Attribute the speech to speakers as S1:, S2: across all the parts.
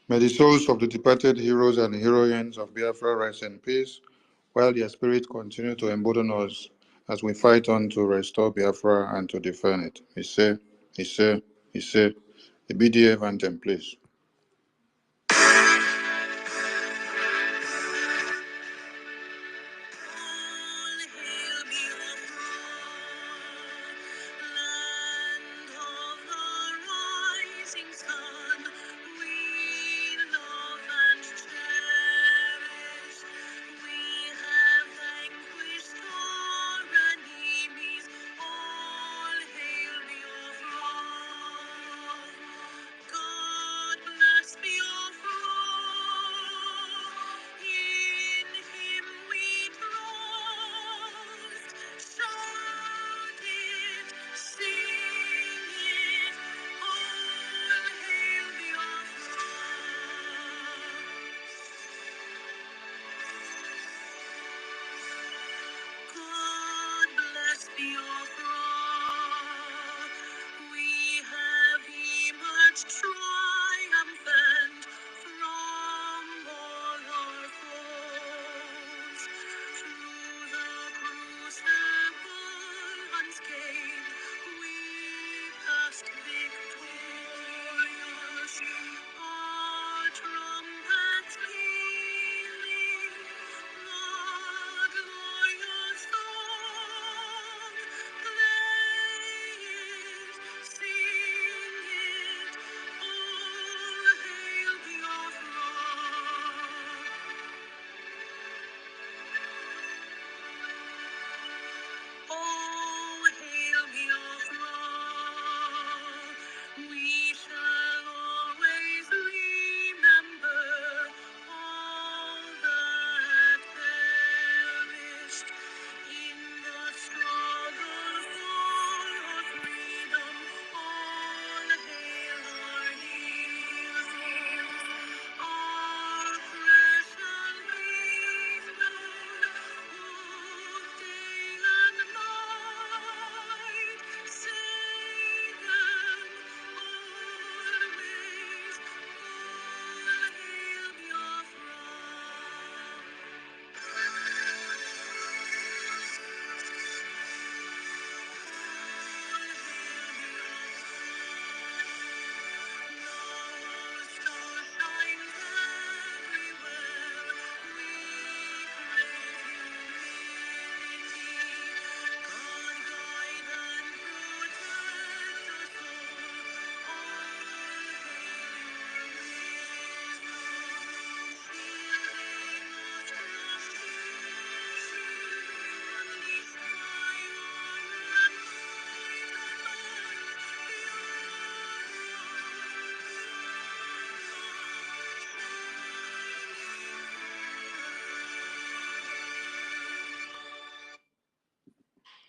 S1: May the souls of the departed heroes and heroines of Biafra rest in peace, while their spirit continue to embolden us as we fight on to restore Biafra and to defend it. Ise, Ise, Ise. The BDF anthem, please.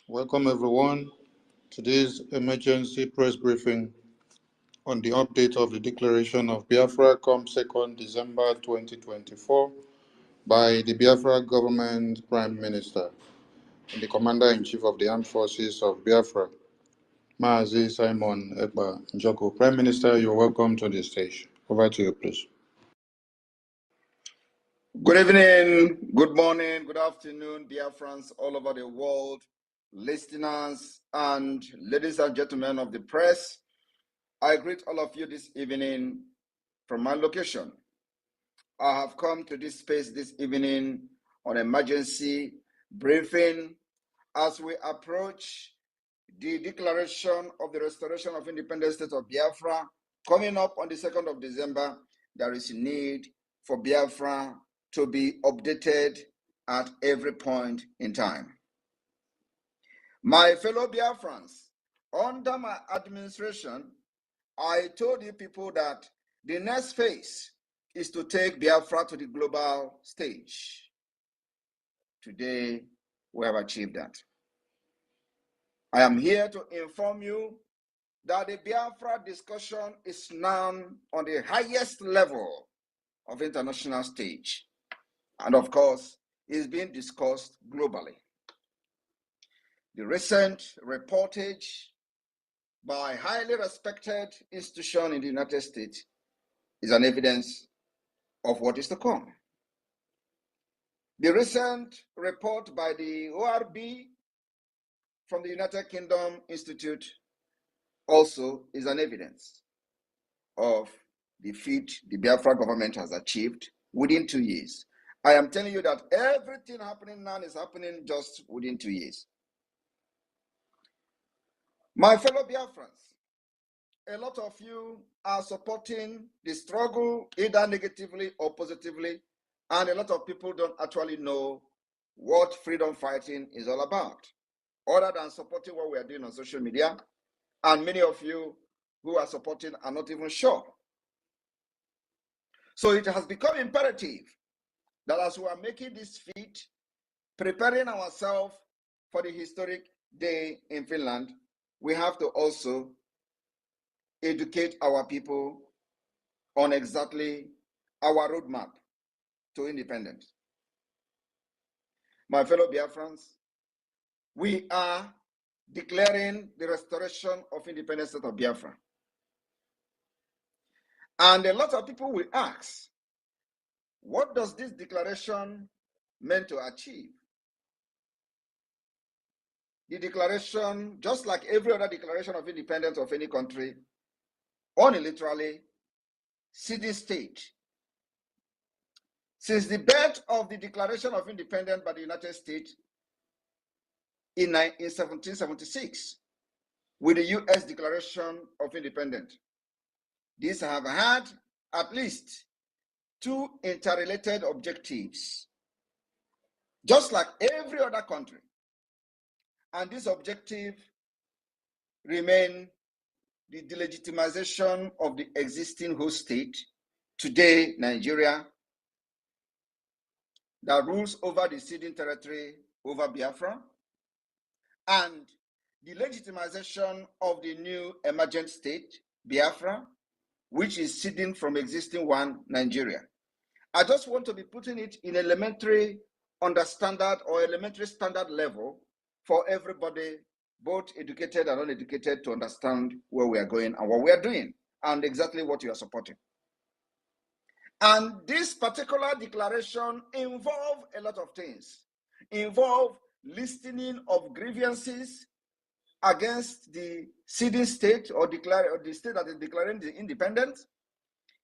S1: Welcome everyone to this emergency press briefing on the update of the declaration of Biafra come 2nd December 2024 by the Biafra government Prime Minister and the Commander-in-Chief of the Armed Forces of Biafra, Mazi Simon Ekpa Njoko. Prime Minister, you're welcome to the stage. Over to you, please.
S2: Good evening, good morning, good afternoon, Biafrans all over the world, listeners, and ladies and gentlemen of the press. I greet all of you this evening from my location. I have come to this space this evening on emergency briefing as we approach the declaration of the restoration of independent state of Biafra coming up on the 2nd of December. There is a need for Biafra to be updated at every point in time. My fellow Biafrans, under my administration, I told you people that the next phase is to take Biafra to the global stage. Today, we have achieved that. I am here to inform you that the Biafra discussion is now on the highest level of international stage. And of course, is being discussed globally. The recent reportage by highly respected institution in the United States is an evidence of what is to come. The recent report by the ORB from the United Kingdom Institute also is an evidence of the feat the Biafra government has achieved within 2 years. I am telling you that everything happening now is happening just within 2 years. My fellow Biafrans, a lot of you are supporting the struggle either negatively or positively, and a lot of people don't actually know what freedom fighting is all about, other than supporting what we are doing on social media, and many of you who are supporting are not even sure. So it has become imperative that as we are making this feat, preparing ourselves for the historic day in Finland, we have to also educate our people on exactly our roadmap to independence. My fellow Biafrans, we are declaring the restoration of independent state of Biafra. And a lot of people will ask, what does this declaration mean to achieve? The declaration, just like every other declaration of independence of any country, unilaterally ceding state. Since the birth of the Declaration of Independence by the United States in 1776, with the U.S. Declaration of Independence, these have had at least two interrelated objectives, just like every other country. And this objective remain the delegitimization of the existing host state, today Nigeria, that rules over the ceding territory over Biafra, and the legitimization of the new emergent state, Biafra, which is ceding from existing one, Nigeria. I just want to be putting it in elementary understanding or elementary standard level for everybody, both educated and uneducated, to understand where we are going and what we are doing and exactly what you are supporting. And this particular declaration involves a lot of things. Involve listening of grievances against the ceding state or the state that is declaring the independence,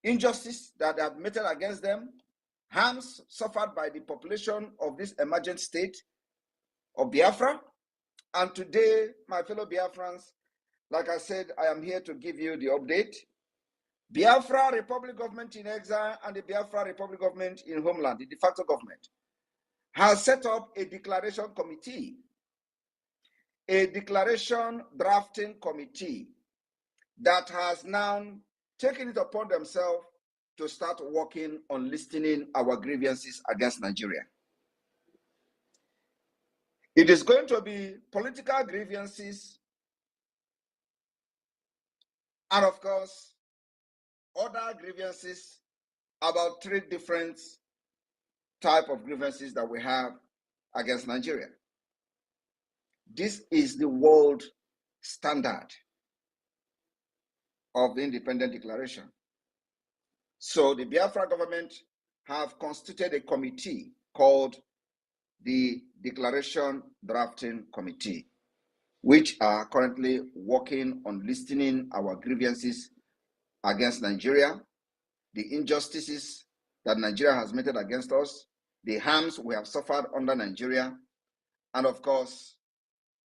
S2: injustice that are meted against them, harms suffered by the population of this emergent state of Biafra. And today, my fellow Biafrans, like I said, I am here to give you the update. Biafra Republic government in exile and the Biafra Republic government in homeland, the de facto government, has set up a declaration committee, a declaration drafting committee that has now taken it upon themselves to start working on listening our grievances against Nigeria. It is going to be political grievances and, of course, other grievances, about 3 different types of grievances that we have against Nigeria. This is the world standard of the independent declaration. So the Biafra government have constituted a committee called the Declaration Drafting Committee, which are currently working on listening our grievances against Nigeria, the injustices that Nigeria has meted against us, the harms we have suffered under Nigeria, and of course,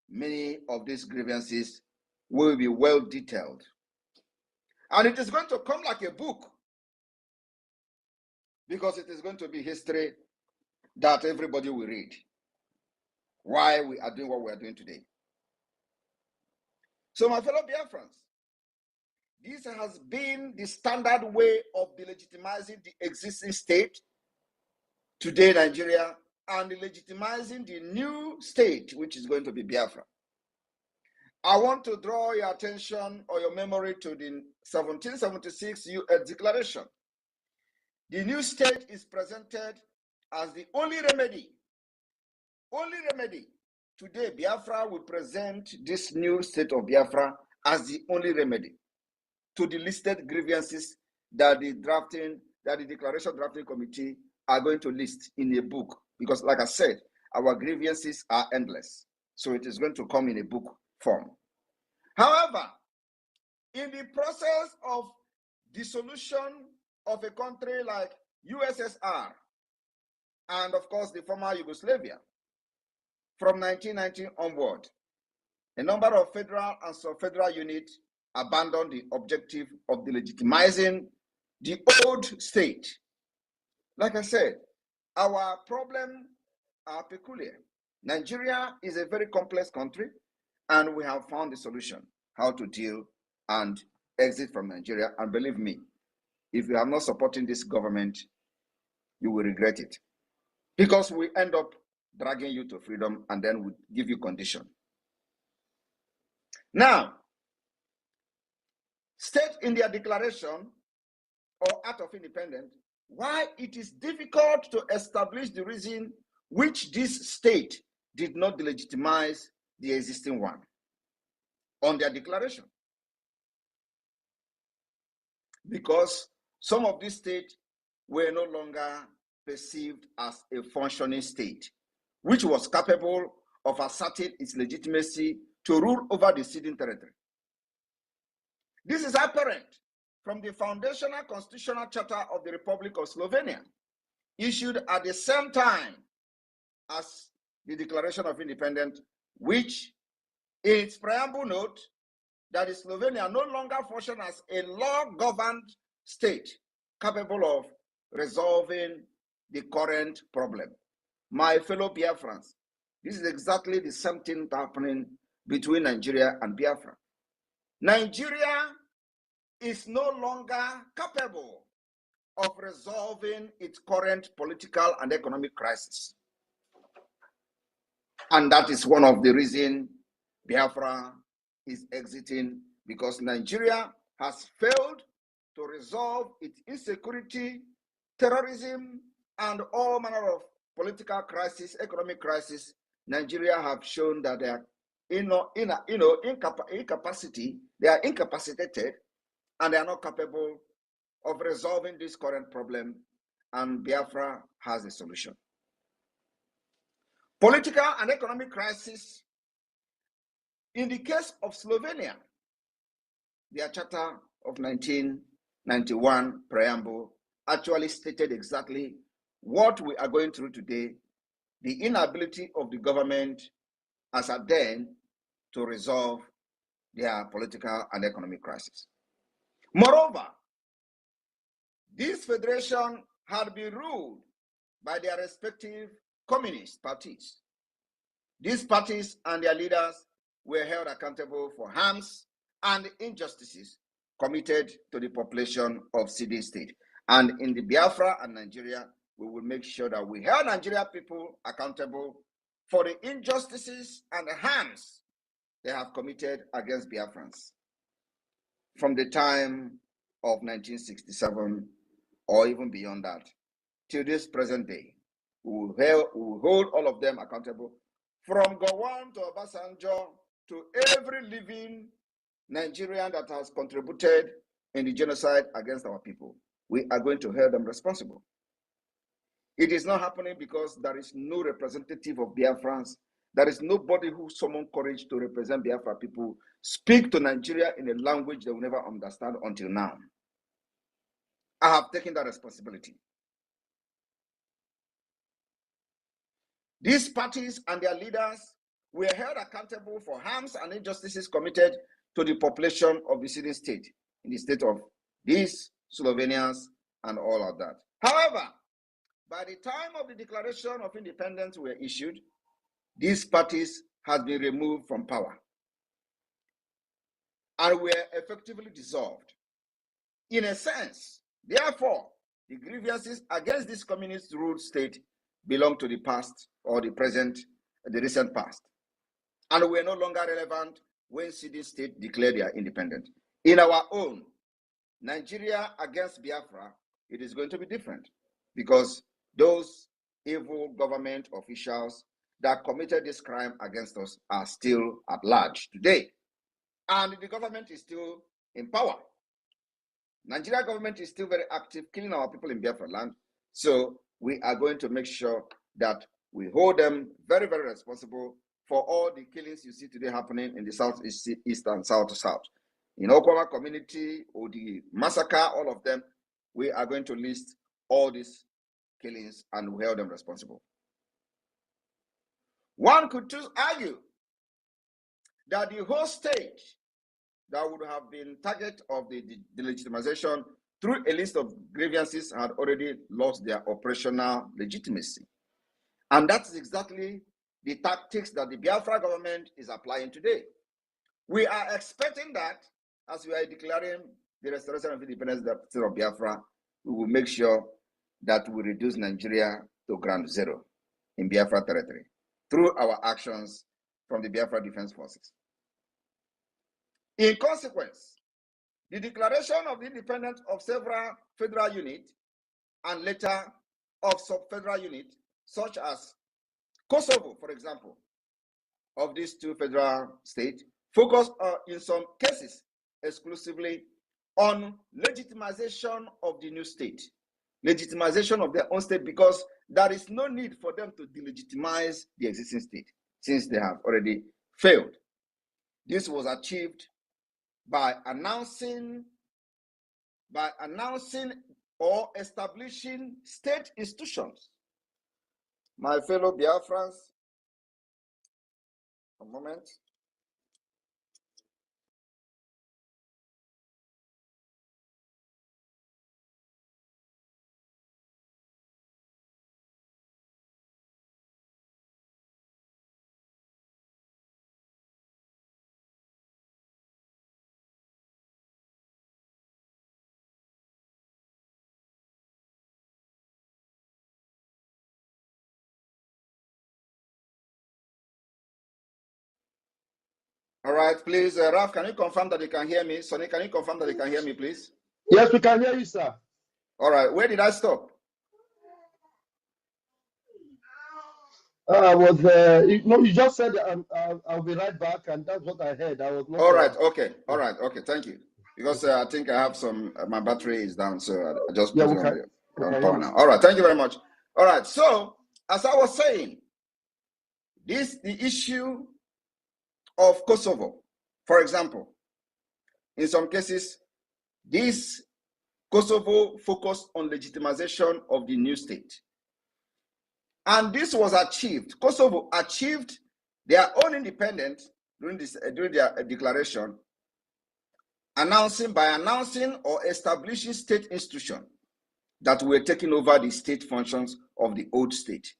S2: many of these grievances will be well detailed. And it is going to come like a book, because it is going to be history that everybody will read, why we are doing what we are doing today. So my fellow Biafrans, this has been the standard way of delegitimizing the existing state, today Nigeria, and legitimizing the new state, which is going to be Biafra. I want to draw your attention or your memory to the 1776 U.S. Declaration. The new state is presented as the only remedy. Only remedy. Today, Biafra will present this new state of Biafra as the only remedy to the listed grievances that the Declaration Drafting Committee are going to list in a book, because like I said, our grievances are endless. So it is going to come in a book form. However, in the process of dissolution of a country like USSR, and of course the former Yugoslavia, from 1990 onward, a number of federal and sub-federal units abandoned the objective of delegitimizing the old state. Like I said, our problems are peculiar. Nigeria is a very complex country, and we have found the solution, how to deal and exit from Nigeria. And believe me, if you are not supporting this government, you will regret it, because we end up dragging you to freedom and then we give you condition. Now, state in their declaration or Act of Independence why it is difficult to establish the reason which this state did not delegitimize the existing one on their declaration. Because some of these states were no longer perceived as a functioning state, which was capable of asserting its legitimacy to rule over the ceding territory. This is apparent from the foundational constitutional charter of the Republic of Slovenia, issued at the same time as the Declaration of Independence, which in its preamble note that Slovenia no longer functions as a law-governed state capable of resolving the current problem. My fellow Biafrans, this is exactly the same thing happening between Nigeria and Biafra. Nigeria is no longer capable of resolving its current political and economic crisis. And that is one of the reasons Biafra is exiting, because Nigeria has failed to resolve its insecurity, terrorism, and all manner of political crisis, economic crisis. Nigeria have shown that they are incapacity, they are incapacitated, and they are not capable of resolving this current problem, and Biafra has a solution. Political and economic crisis. In the case of Slovenia, their Charter of 1991 preamble actually stated exactly what we are going through today, the inability of the government as at then to resolve their political and economic crisis. Moreover, this federation had been ruled by their respective communist parties. These parties and their leaders were held accountable for harms and injustices committed to the population of city state. And in the Biafra and Nigeria, we will make sure that we hold Nigeria people accountable for the injustices and the harms they have committed against Biafrans from the time of 1967 or even beyond that till this present day. We will hold all of them accountable, from Gowon to Obasanjo to every living Nigerian that has contributed in the genocide against our people. We are going to hold them responsible. It is not happening because there is no representative of Biafrans. There is nobody who summoned courage to represent Biafra people, speak to Nigeria in a language they will never understand until now. I have taken that responsibility. These parties and their leaders were held accountable for harms and injustices committed to the population of the city state, in the state of these Slovenians and all of that. However, by the time of the Declaration of Independence were issued, these parties had been removed from power and were effectively dissolved. In a sense, therefore, the grievances against this communist ruled state belong to the past or the present, the recent past, and were no longer relevant when city state declared their independence. In our own Nigeria against Biafra, it is going to be different, because those evil government officials that committed this crime against us are still at large today, and the government is still in power. Nigeria government is still very active, killing our people in Biafra land. So we are going to make sure that we hold them very, very responsible for all the killings you see today happening in the southeast, east, and south to south. In Okoma community, or the massacre, all of them, we are going to list all these killings and we hold them responsible. One could just argue that the whole state that would have been target of the delegitimization through a list of grievances had already lost their operational legitimacy. And that's exactly the tactics that the Biafra government is applying today. We are expecting that as we are declaring the restoration of independence of Biafra, we will make sure that we reduce Nigeria to ground zero in Biafra territory through our actions from the Biafra Defense Forces. In consequence, the declaration of the independence of several federal units and later of sub-federal units, such as Kosovo, for example, of these two federal states, focus in some cases exclusively on legitimization of the new state, legitimization of their own state, because there is no need for them to delegitimize the existing state since they have already failed. This was achieved by announcing or establishing state institutions. My fellow Biafrans, a moment. All right, please, Ralph, can you confirm that you can hear me? Sonny, can you confirm that you can hear me, please?
S3: Yes, we can hear you, sir.
S2: All right, where did I stop?
S3: I was, you just said I'll be right back, and that's what I heard. I was not.
S2: All right, okay, all right, okay, thank you. Because I think I have some, my battery is down, so I just put it on power now. All right, thank you very much. All right, so as I was saying, the issue of Kosovo, for example, in some cases, this Kosovo focused on legitimization of the new state. And this was achieved. Kosovo achieved their own independence during their declaration, by announcing or establishing state institutions that were taking over the state functions of the old state.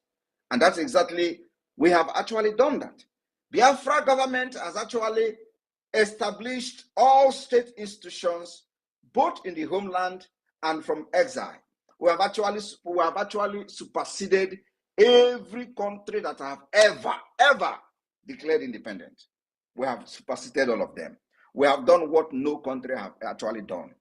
S2: And that's exactly, we have actually done that. Biafra government has actually established all state institutions, both in the homeland and from exile. We have actually superseded every country that have ever declared independent. We have superseded all of them. We have done what no country have actually done.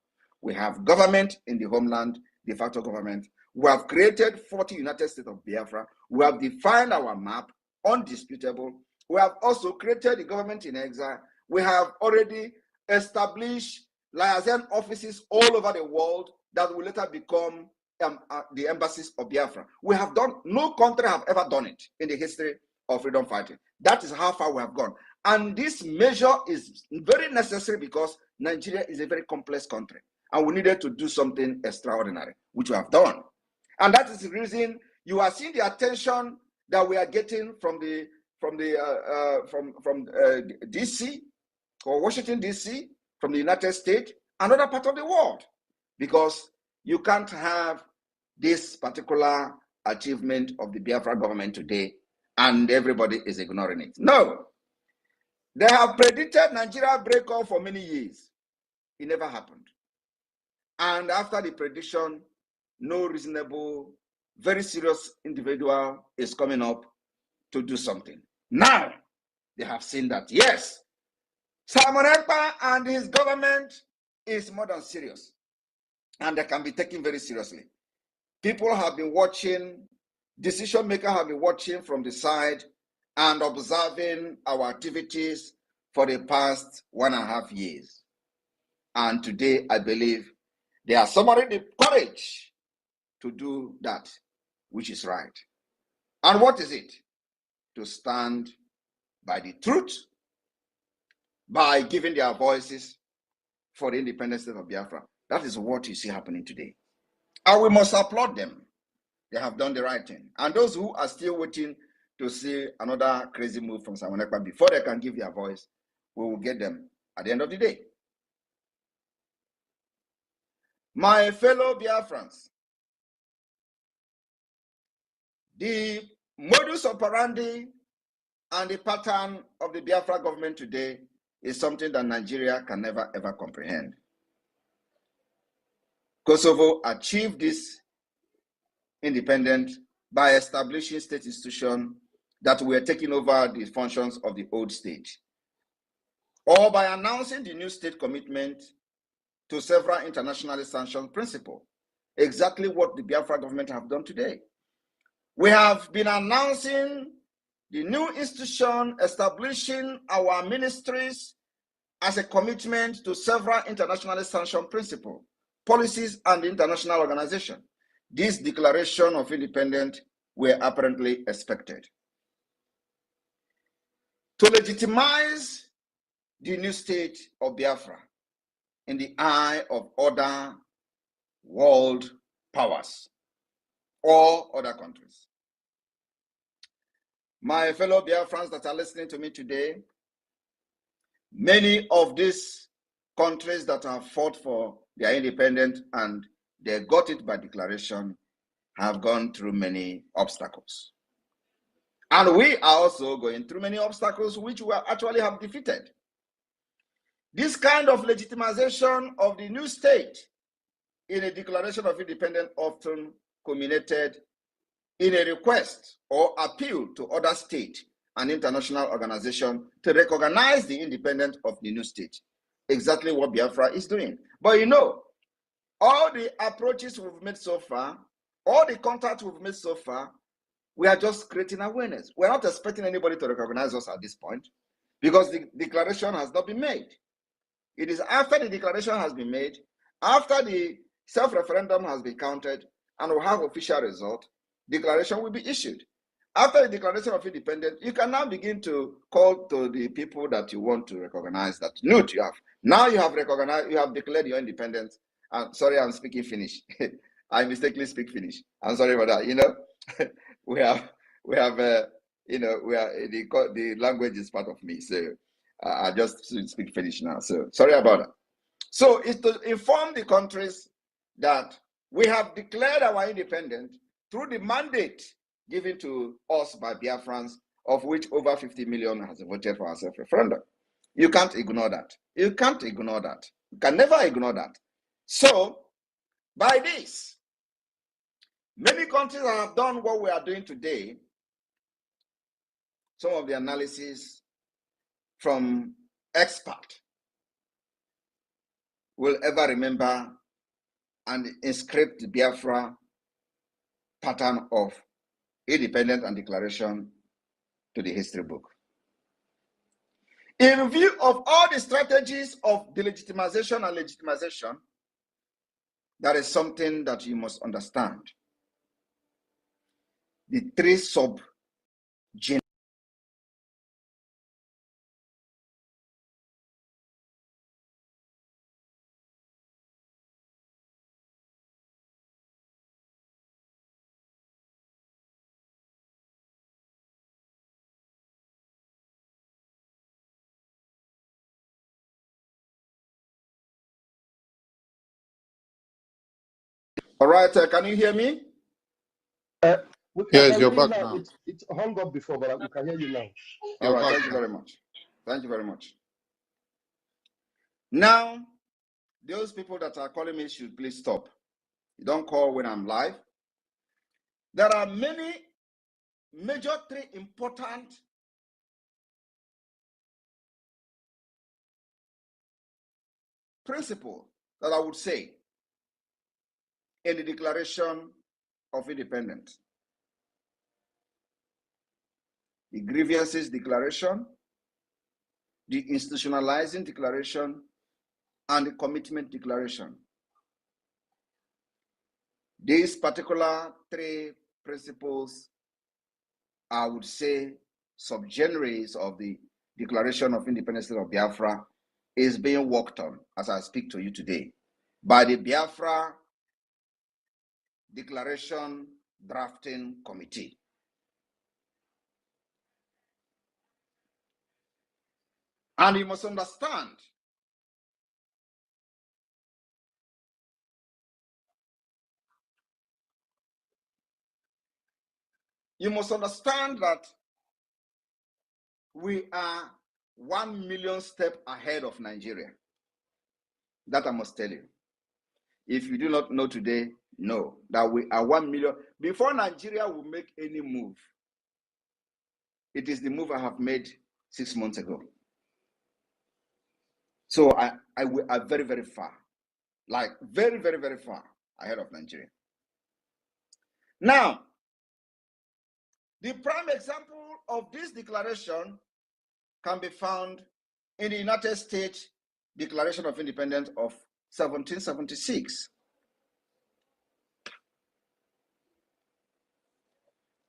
S2: We have government in the homeland, de facto government. We have created 40 United States of Biafra. We have defined our map, undisputable. We have also created the government in exile. We have already established liaison offices all over the world that will later become the embassies of Biafra. We have done, no country have ever done it in the history of freedom fighting. That is how far we have gone. And this measure is very necessary because Nigeria is a very complex country and we needed to do something extraordinary, which we have done. And that is the reason you are seeing the attention that we are getting from DC or Washington, DC, from the United States, and other part of the world, because you can't have this particular achievement of the Biafra government today and everybody is ignoring it. No, they have predicted Nigeria breakup for many years. It never happened. And after the prediction, no reasonable, very serious individual is coming up to do something. Now, they have seen that, yes, Simon Ekpa and his government is more than serious, and they can be taken very seriously. People have been watching, decision makers have been watching from the side and observing our activities for the past 1.5 years. And today, I believe They are summoning the courage to do that which is right. And what is it? To stand by the truth, by giving their voices for the independent state of Biafra. That is what you see happening today. And we must applaud them. They have done the right thing. And those who are still waiting to see another crazy move from Simon Ekpa before they can give their voice, we will get them at the end of the day. My fellow Biafrans, the modus operandi and the pattern of the Biafra government today is something that Nigeria can never ever comprehend. Kosovo achieved this independence by establishing state institutions that were taking over the functions of the old state, or by announcing the new state commitment to several internationally sanctioned principles. Exactly what the Biafra government have done today. We have been announcing the new institution, establishing our ministries as a commitment to several internationally sanctioned principles, policies, and international organizations. This declaration of independence were apparently expected to legitimize the new state of Biafra in the eye of other world powers or other countries. My fellow Biafrans that are listening to me today, many of these countries that have fought for their independence and they got it by declaration have gone through many obstacles. And we are also going through many obstacles which we actually have defeated. This kind of legitimization of the new state in a declaration of independence often culminated in a request or appeal to other states and international organizations to recognize the independence of the new state. Exactly what Biafra is doing. But you know, all the approaches we've made so far, all the contacts we've made so far, we are just creating awareness. We're not expecting anybody to recognize us at this point because the declaration has not been made. It is after the declaration has been made, after the self-referendum has been counted, and we have official result, declaration will be issued. After the declaration of independence, you can now begin to call to the people that you want to recognize that. Note you have. Now you have recognized, you have declared your independence. I'm sorry, I'm speaking Finnish. I mistakenly speak Finnish. I'm sorry about that. You know, we have, you know, the language is part of me. So I just speak Finnish now. So sorry about that. So it's to inform the countries that we have declared our independence through the mandate given to us by Biafrans, of which over 50 million has voted for our self-referendum. You can't ignore that. You can't ignore that. You can never ignore that. So, by this, many countries have done what we are doing today. Some of the analysis from experts will ever remember and inscribe the Biafra pattern of independence and declaration to the history book. In view of all the strategies of delegitimization and legitimization, that is something that you must understand. The three sub-genera. All right, can you hear me?
S1: Yes, you're back now.
S3: It's hung up before, but we can hear you now.
S2: All right, thank you very much. Thank you very much. Now, those people that are calling me should please stop. You don't call when I'm live. There are many major three important principles that I would say in the Declaration of Independence. The grievances declaration, the institutionalizing declaration, and the commitment declaration. These particular three principles, I would say, subgenres of the Declaration of Independence of Biafra is being worked on as I speak to you today by the Biafra Declaration Drafting Committee. And you must understand that we are 1 million steps ahead of Nigeria. That I must tell you. If you do not know today, know that we are 1 million. Before Nigeria will make any move, it is the move I have made 6 months ago. So we are very, very far, like very, very, very far ahead of Nigeria. Now, the prime example of this declaration can be found in the United States Declaration of Independence of 1776.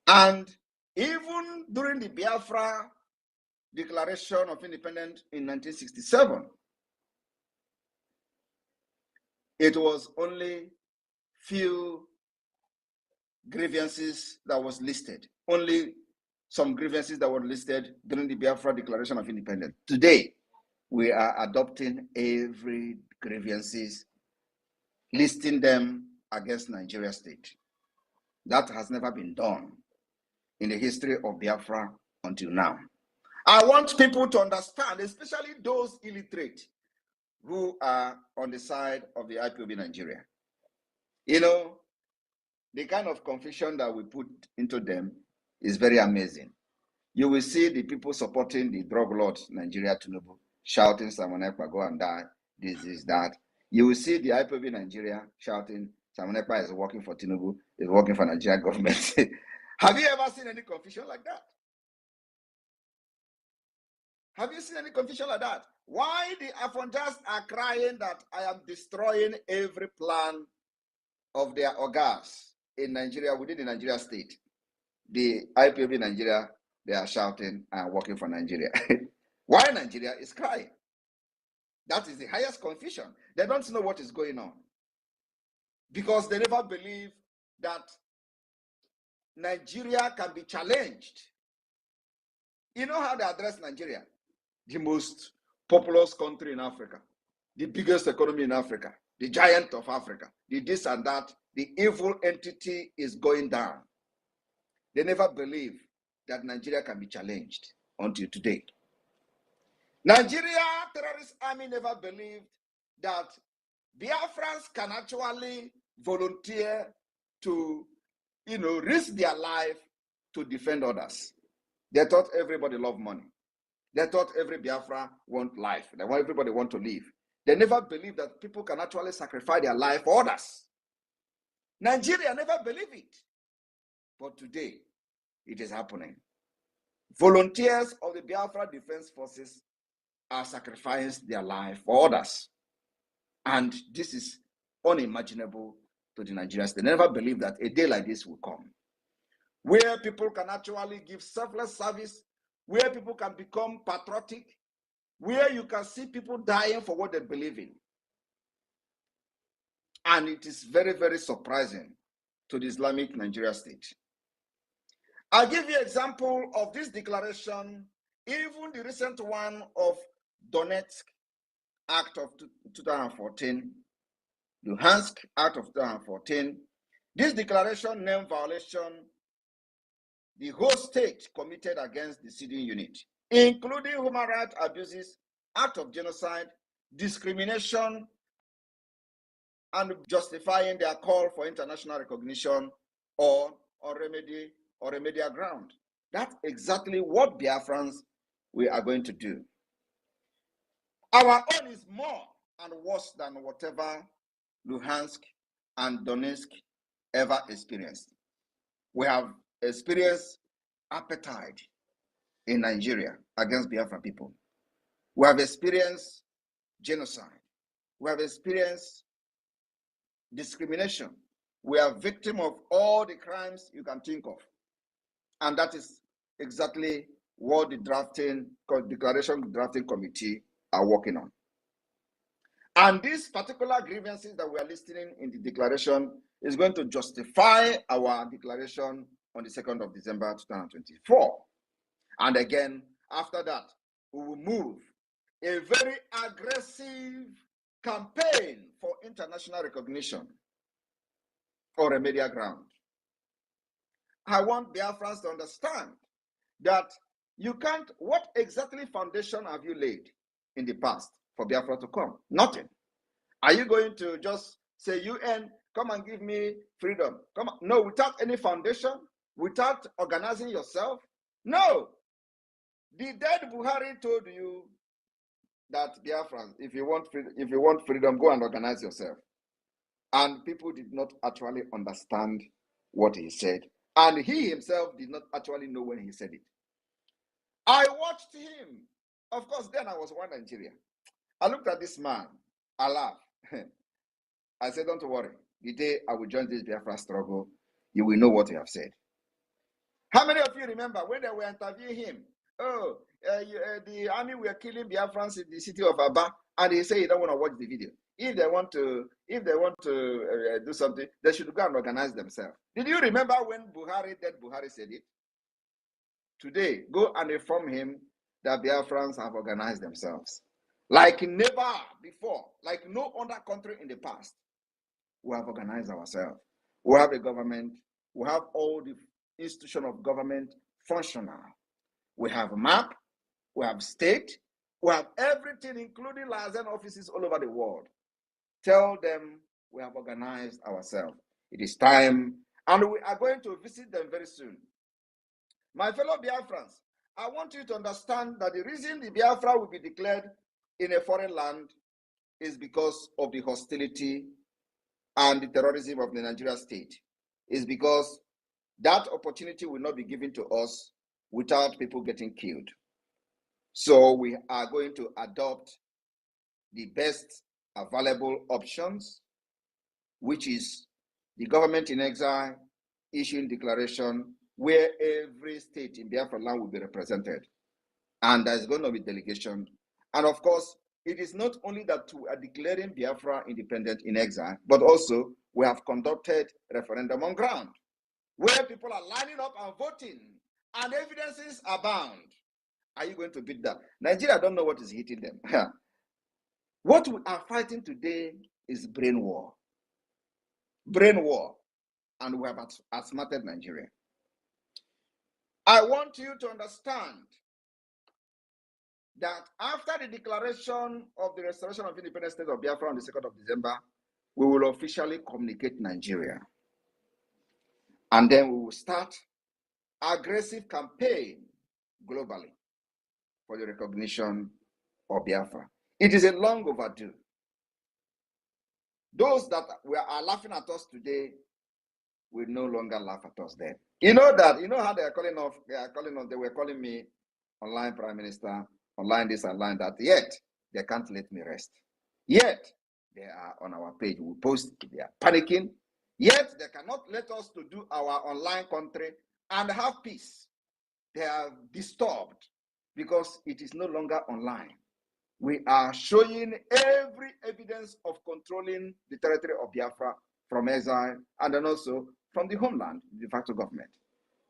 S2: And even during the Biafra Declaration of Independence in 1967, it was only few grievances that was listed. Only some grievances that were listed during the Biafra Declaration of Independence. Today, we are adopting every grievances, listing them against Nigeria state. That has never been done in the history of Biafra until now. I want people to understand, especially those illiterate who are on the side of the IPOB Nigeria. You know, the kind of confusion that we put into them is very amazing. You will see the people supporting the drug lord Nigeria Tinubu shouting, Simon Ekpa, go and die, this is that. You will see the IPOB Nigeria shouting, Simon Ekpa is working for Tinubu, is working for Nigeria government. Have you ever seen any confusion like that? Have you seen any confusion like that? Why the Afonjas are crying that I am destroying every plan of their ogas in Nigeria, within the Nigeria state? The IPOB Nigeria, they are shouting and working for Nigeria. Why Nigeria is crying? That is the highest confusion. They don't know what is going on because they never believe that Nigeria can be challenged. You know how they address Nigeria? The most populous country in Africa, the biggest economy in Africa, the giant of Africa, the this and that, the evil entity is going down. They never believe that Nigeria can be challenged until today. Nigeria terrorist army never believed that Biafrans can actually volunteer to, risk their life to defend others. They thought everybody loved money. They thought every Biafra want life. They want everybody want to live. They never believed that people can actually sacrifice their life for others. Nigeria never believed it. But today, it is happening. Volunteers of the Biafra Defense Forces are sacrificing their life for others. And this is unimaginable to the Nigerians. They never believed that a day like this will come, where people can actually give selfless service, where people can become patriotic, where you can see people dying for what they believe in. And it is very, very surprising to the Islamic Nigeria state. I'll give you an example of this declaration, even the recent one of Donetsk Act of 2014, Luhansk Act of 2014. This declaration named violation the whole state committed against the sitting unit, including human rights abuses, act of genocide, discrimination, and justifying their call for international recognition or remedial ground. That's exactly what Biafrans we are going to do. Our own is more and worse than whatever Luhansk and Donetsk ever experienced. We have experienced apartheid in Nigeria against Biafra people. We have experienced genocide. We have experienced discrimination. We are victim of all the crimes you can think of. And that is exactly what the declaration drafting committee are working on. And these particular grievances that we are listing in the declaration is going to justify our declaration on the 2nd of December 2024. And again, after that, we will move a very aggressive campaign for international recognition or a media ground. I want Biafrans to understand that you can't, what exactly foundation have you laid in the past for Biafra to come? Nothing. Are you going to just say, UN, come and give me freedom? Come on. No, without any foundation, without organizing yourself? No. The dead Buhari told you that Biafrans, if you want freedom, go and organize yourself. And people did not actually understand what he said. And he himself did not actually know when he said it. I watched him. Of course, then I was one Nigeria. I looked at this man. I laughed. I said, don't worry. The day I will join this Biafra struggle, you will know what you have said. How many of you remember when they were interviewing him? Oh, the army were killing Biafrans in the city of Aba, and he said he don't want to watch the video. If they want to do something, they should go and organize themselves. Did you remember when Buhari said it? Today, go and inform him that Biafrans have organized themselves. Like never before, like no other country in the past, we have organized ourselves. We have a government, we have all the institutions of government functional. We have a map, we have state, we have everything, including liaison offices all over the world. Tell them we have organized ourselves. It is time, and we are going to visit them very soon. My fellow Biafrans, I want you to understand that the reason the Biafra will be declared in a foreign land is because of the hostility and the terrorism of the Nigeria state. Is because that opportunity will not be given to us without people getting killed. So we are going to adopt the best available options, which is the government in exile issuing declaration where every state in Biafra land will be represented. And there's going to be delegation. And of course, it is not only that we are declaring Biafra independent in exile, but also we have conducted referendum on ground, where people are lining up and voting, and evidences abound. Are you going to beat that? Nigeria don't know what is hitting them. What we are fighting today is brain war. Brain war. And we have outsmarted Nigeria. I want you to understand that after the declaration of the restoration of independent state of Biafra on the 2nd of December, we will officially communicate Nigeria. And then we will start aggressive campaign globally for the recognition of Biafra. It is a long overdue. Those that are laughing at us today will no longer laugh at us then. You know how they are calling off, they were calling me online prime minister, online this, online that, yet they can't let me rest. Yet they are on our page, we post, they are panicking, yet they cannot let us to do our online country and have peace. They are disturbed because it is no longer online. We are showing every evidence of controlling the territory of Biafra from exile and then also from the homeland, the de facto government,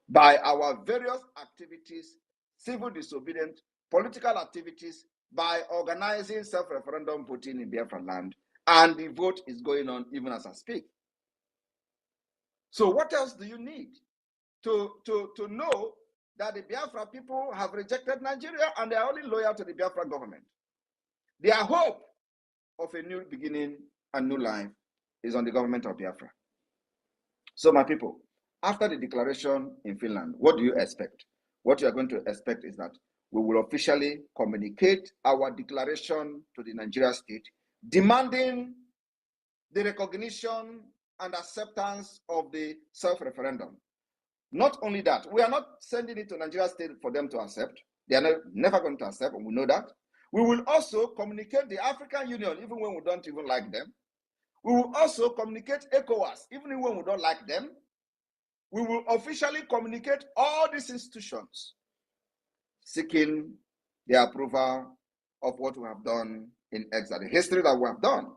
S2: by our various activities, civil disobedience, political activities, by organizing self-referendum voting in Biafra land, and the vote is going on even as I speak. So what else do you need to know that the Biafra people have rejected Nigeria and they are only loyal to the Biafra government? Their hope of a new beginning and new life is on the government of Biafra. So my people, after the declaration in Finland, what do you expect? What you are going to expect is that we will officially communicate our declaration to the Nigeria state, demanding the recognition and acceptance of the self-referendum. Not only that, we are not sending it to Nigeria state for them to accept. They are never going to accept, and we know that. We will also communicate the African Union, even when we don't even like them. We will also communicate ECOWAS, even when we don't like them. We will officially communicate all these institutions seeking the approval of what we have done in exile, the history that we have done.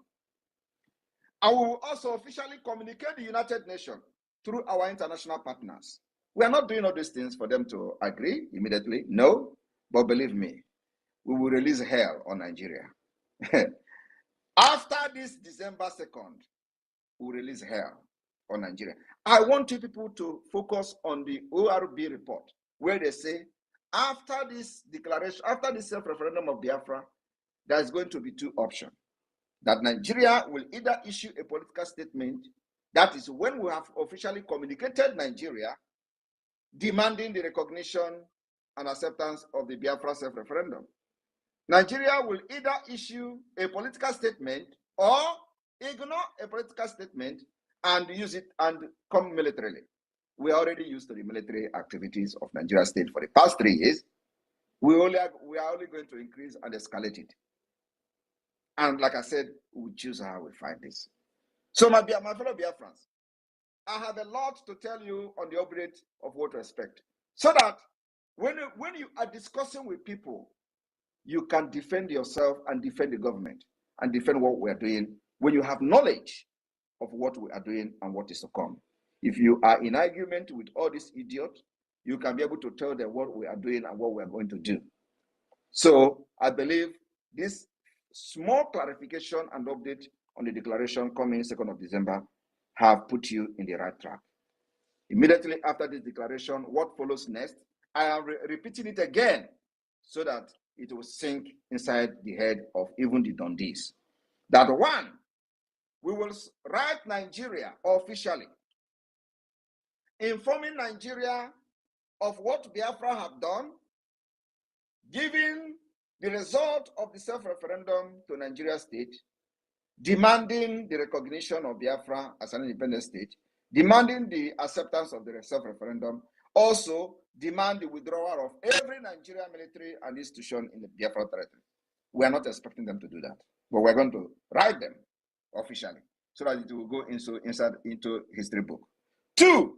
S2: And we will also officially communicate the United Nations through our international partners. We are not doing all these things for them to agree immediately, no, but believe me, we will release hell on Nigeria. After this December 2nd, we will release hell on Nigeria. I want you people to focus on the ORB report, where they say, after this declaration, after this self-referendum of Biafra, there's going to be two options. That Nigeria will either issue a political statement, that is when we have officially communicated Nigeria, demanding the recognition and acceptance of the Biafra self-referendum. Nigeria will either issue a political statement or ignore a political statement and use it and come militarily. We are already used to the military activities of Nigeria state for the past 3 years. We are only going to increase and escalate it. And like I said, we choose how we fight this. So my fellow Biafrans, I have a lot to tell you on the update of what to expect. So that when you are discussing with people, you can defend yourself and defend the government and defend what we are doing when you have knowledge of what we are doing and what is to come. If you are in argument with all these idiots, you can be able to tell them what we are doing and what we are going to do. So I believe this small clarification and update on the declaration coming 2nd of December have put you in the right track. Immediately after this declaration, what follows next? I am repeating it again so that it will sink inside the head of even the Dundees. That one, we will write Nigeria officially, informing Nigeria of what Biafra have done, giving the result of the self-referendum to Nigeria state, demanding the recognition of Biafra as an independent state, demanding the acceptance of the self-referendum, also demand the withdrawal of every Nigerian military and institution in the Biafra territory. We are not expecting them to do that, but we're going to write them officially so that it will go into history book. 2,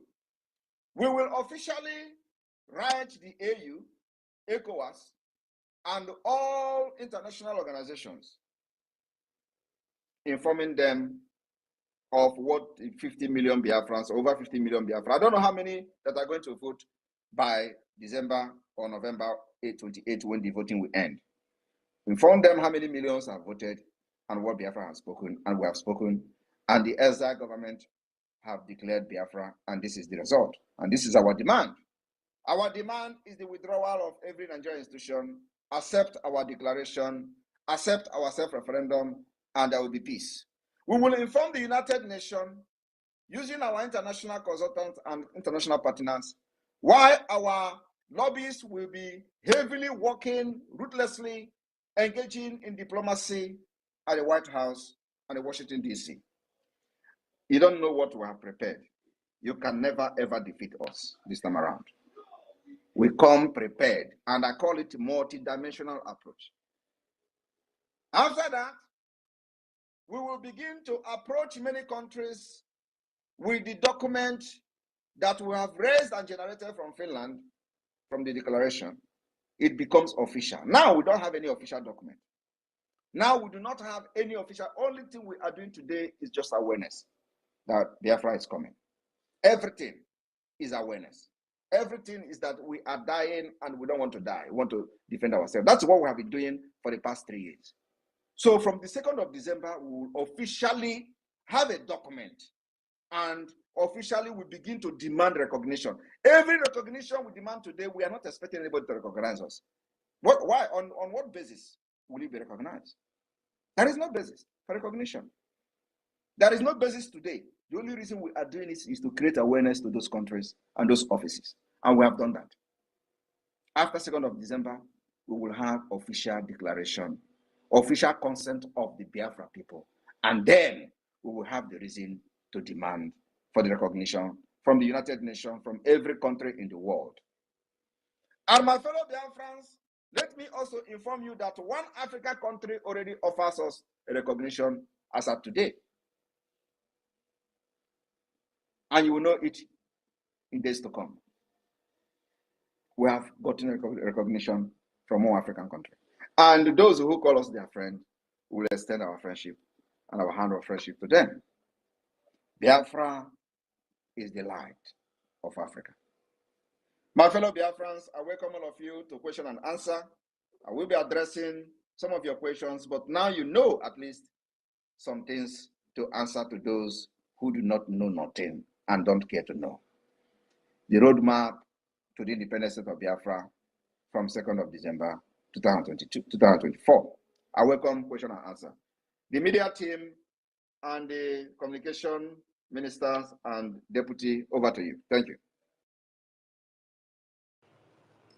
S2: we will officially write the AU, ECOWAS, and all international organizations, informing them of what 50 million Biafrans, over 50 million Biafrans. I don't know how many that are going to vote by December or November 28 when the voting will end. Inform them how many millions have voted and what Biafra has spoken, and we have spoken, and the exile government have declared Biafra, and this is the result. And this is our demand. Our demand is the withdrawal of every Nigerian institution, accept our declaration, accept our self-referendum, and there will be peace. We will inform the United Nations using our international consultants and international partners why our lobbyists will be heavily working, ruthlessly engaging in diplomacy at the White House and Washington, D.C. You don't know what we have prepared. You can never, ever defeat us this time around. We come prepared, and I call it multi-dimensional approach. After that, we will begin to approach many countries with the document that we have raised and generated from Finland, from the declaration. It becomes official. Now we don't have any official document. Now we do not have any official. Only thing we are doing today is just awareness that Biafra is coming. Everything is awareness. Everything is that we are dying and we don't want to die. We want to defend ourselves. That's what we have been doing for the past 3 years. So from the 2nd of December, we will officially have a document and officially we begin to demand recognition. Every recognition we demand today, we are not expecting anybody to recognize us. Why? On what basis will it be recognized? There is no basis for recognition. There is no basis today. The only reason we are doing this is to create awareness to those countries and those offices. And we have done that. After 2nd of December, we will have official declaration, official consent of the Biafra people. And then we will have the reason to demand for the recognition from the United Nations, from every country in the world. And my fellow Biafrans, let me also inform you that one African country already offers us a recognition as of today. And you will know it in days to come. We have gotten recognition from one African country. And those who call us their friend will extend our friendship and our hand of friendship to them. Biafra is the light of Africa. My fellow Biafrans, I welcome all of you to question and answer. I will be addressing some of your questions, but now you know at least some things to answer to those who do not know nothing and don't care to know. The roadmap to the independent state of Biafra from 2nd of December 2024. I welcome question and answer. The media team and the communication ministers and deputy, over to you. Thank you.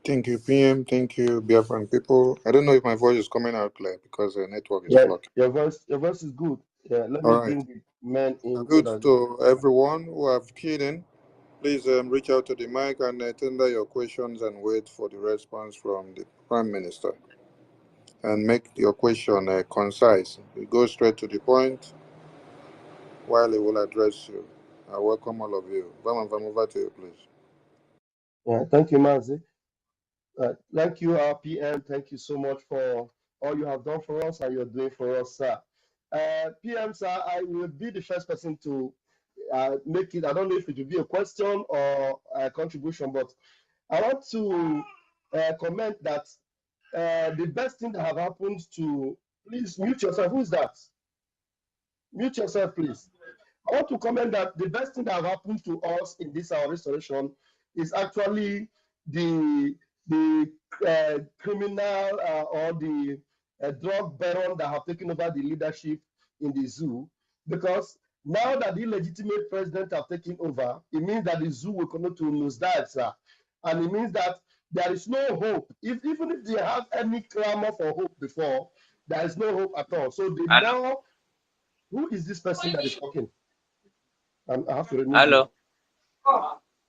S1: Thank you, PM. Thank you, Biafran people. I don't know if my voice is coming out clear because the network is blocking.
S3: Your voice is good. Yeah, let me bring the men in.
S1: Good to everyone who have keyed in. Please reach out to the mic and tender your questions and wait for the response from the Prime Minister. And make your question concise. You go straight to the point while he will address you. I welcome all of you. Vam, over to you, please.
S3: Yeah, thank you, Mazi. Thank you, our PM. Thank you so much for all you have done for us and you're doing for us, sir. PM, sir, I will be the first person to make it. I don't know if it will be a question or a contribution, but I want to comment that the best thing that have happened to, please mute yourself. Who is that? Mute yourself, please. I want to comment that the best thing that have happened to us in this our restoration is actually the criminal or the drug baron that have taken over the leadership in the zoo, because now that the illegitimate president have taken over, it means that the zoo will continue to nosedive, sir. And it means that there is no hope. Even if they have any clamor for hope before, there is no hope at all. So they now, who is this person that is talking? I have to remove
S4: Hello.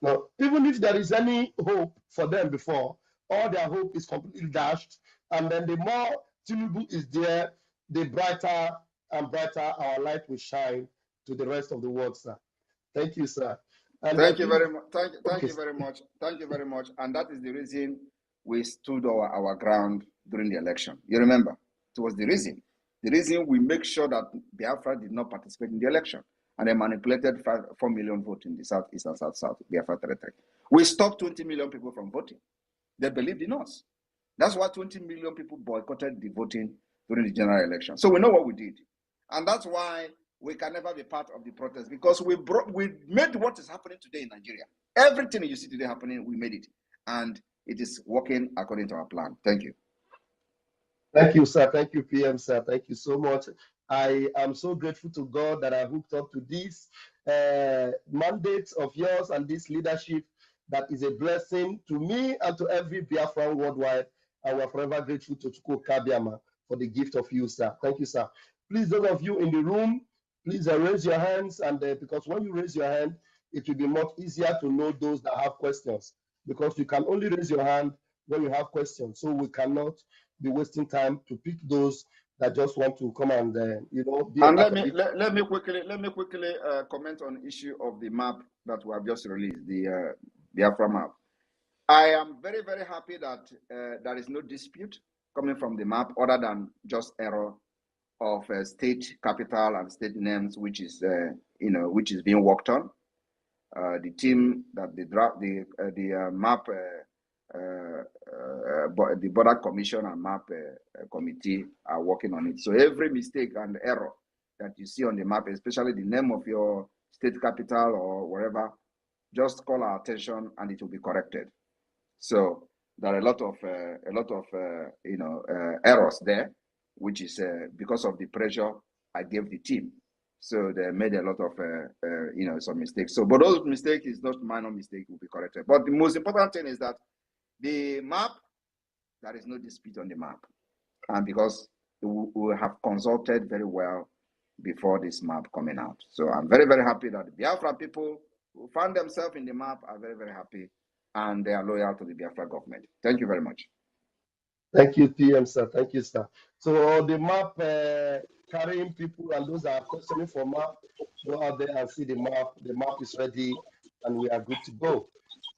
S3: No, even if there is any hope for them before, all their hope is completely dashed. And then the more Tinubu is there, the brighter and brighter our light will shine to the rest of the world, sir. Thank you, sir. And
S2: thank you very much. Thank you very much. Thank you very much. And that is the reason we stood our ground during the election. You remember, it was the reason. The reason we make sure that Biafra did not participate in the election. And they manipulated 4 million votes in the southeast and south Biafra territory. We stopped 20 million people from voting. They believed in us. That's why 20 million people boycotted the voting during the general election. So we know what we did. And that's why we can never be part of the protest, because we made what is happening today in Nigeria. Everything you see today happening, we made it. And it is working according to our plan. Thank you.
S3: Thank you, sir. Thank you, PM, sir. Thank you so much. I am so grateful to God that I hooked up to this mandate of yours and this leadership that is a blessing to me and to every Biafran worldwide. And we're forever grateful to Chukwuka Kabiama for the gift of you, sir. Thank you, sir. Please, those of you in the room, please raise your hands. And because when you raise your hand, it will be much easier to know those that have questions, because you can only raise your hand when you have questions. So we cannot be wasting time to pick those that just want to come and be
S2: and let me quickly comment on issue of the map that we have just released, the Biafra map. I am very, very happy that there is no dispute coming from the map other than just error of state capital and state names, which is which is being worked on. The team that the map the border commission and map committee are working on it. So every mistake and error that you see on the map, especially the name of your state capital or wherever, just call our attention and it will be corrected. So there are a lot of errors there, which is because of the pressure I gave the team. So they made a lot of some mistakes. So, but those mistakes is not minor mistake, will be corrected. But the most important thing is that the map, there is no dispute on the map, and because we have consulted very well before this map coming out. So I'm very, very happy that the Biafra people who found themselves in the map are very, very happy, and they are loyal to the Biafra government. Thank you very much.
S3: Thank you, PM, sir. Thank you, sir. So the map carrying people and those that are questioning for map, go out there and see the map. The map is ready and we are good to go.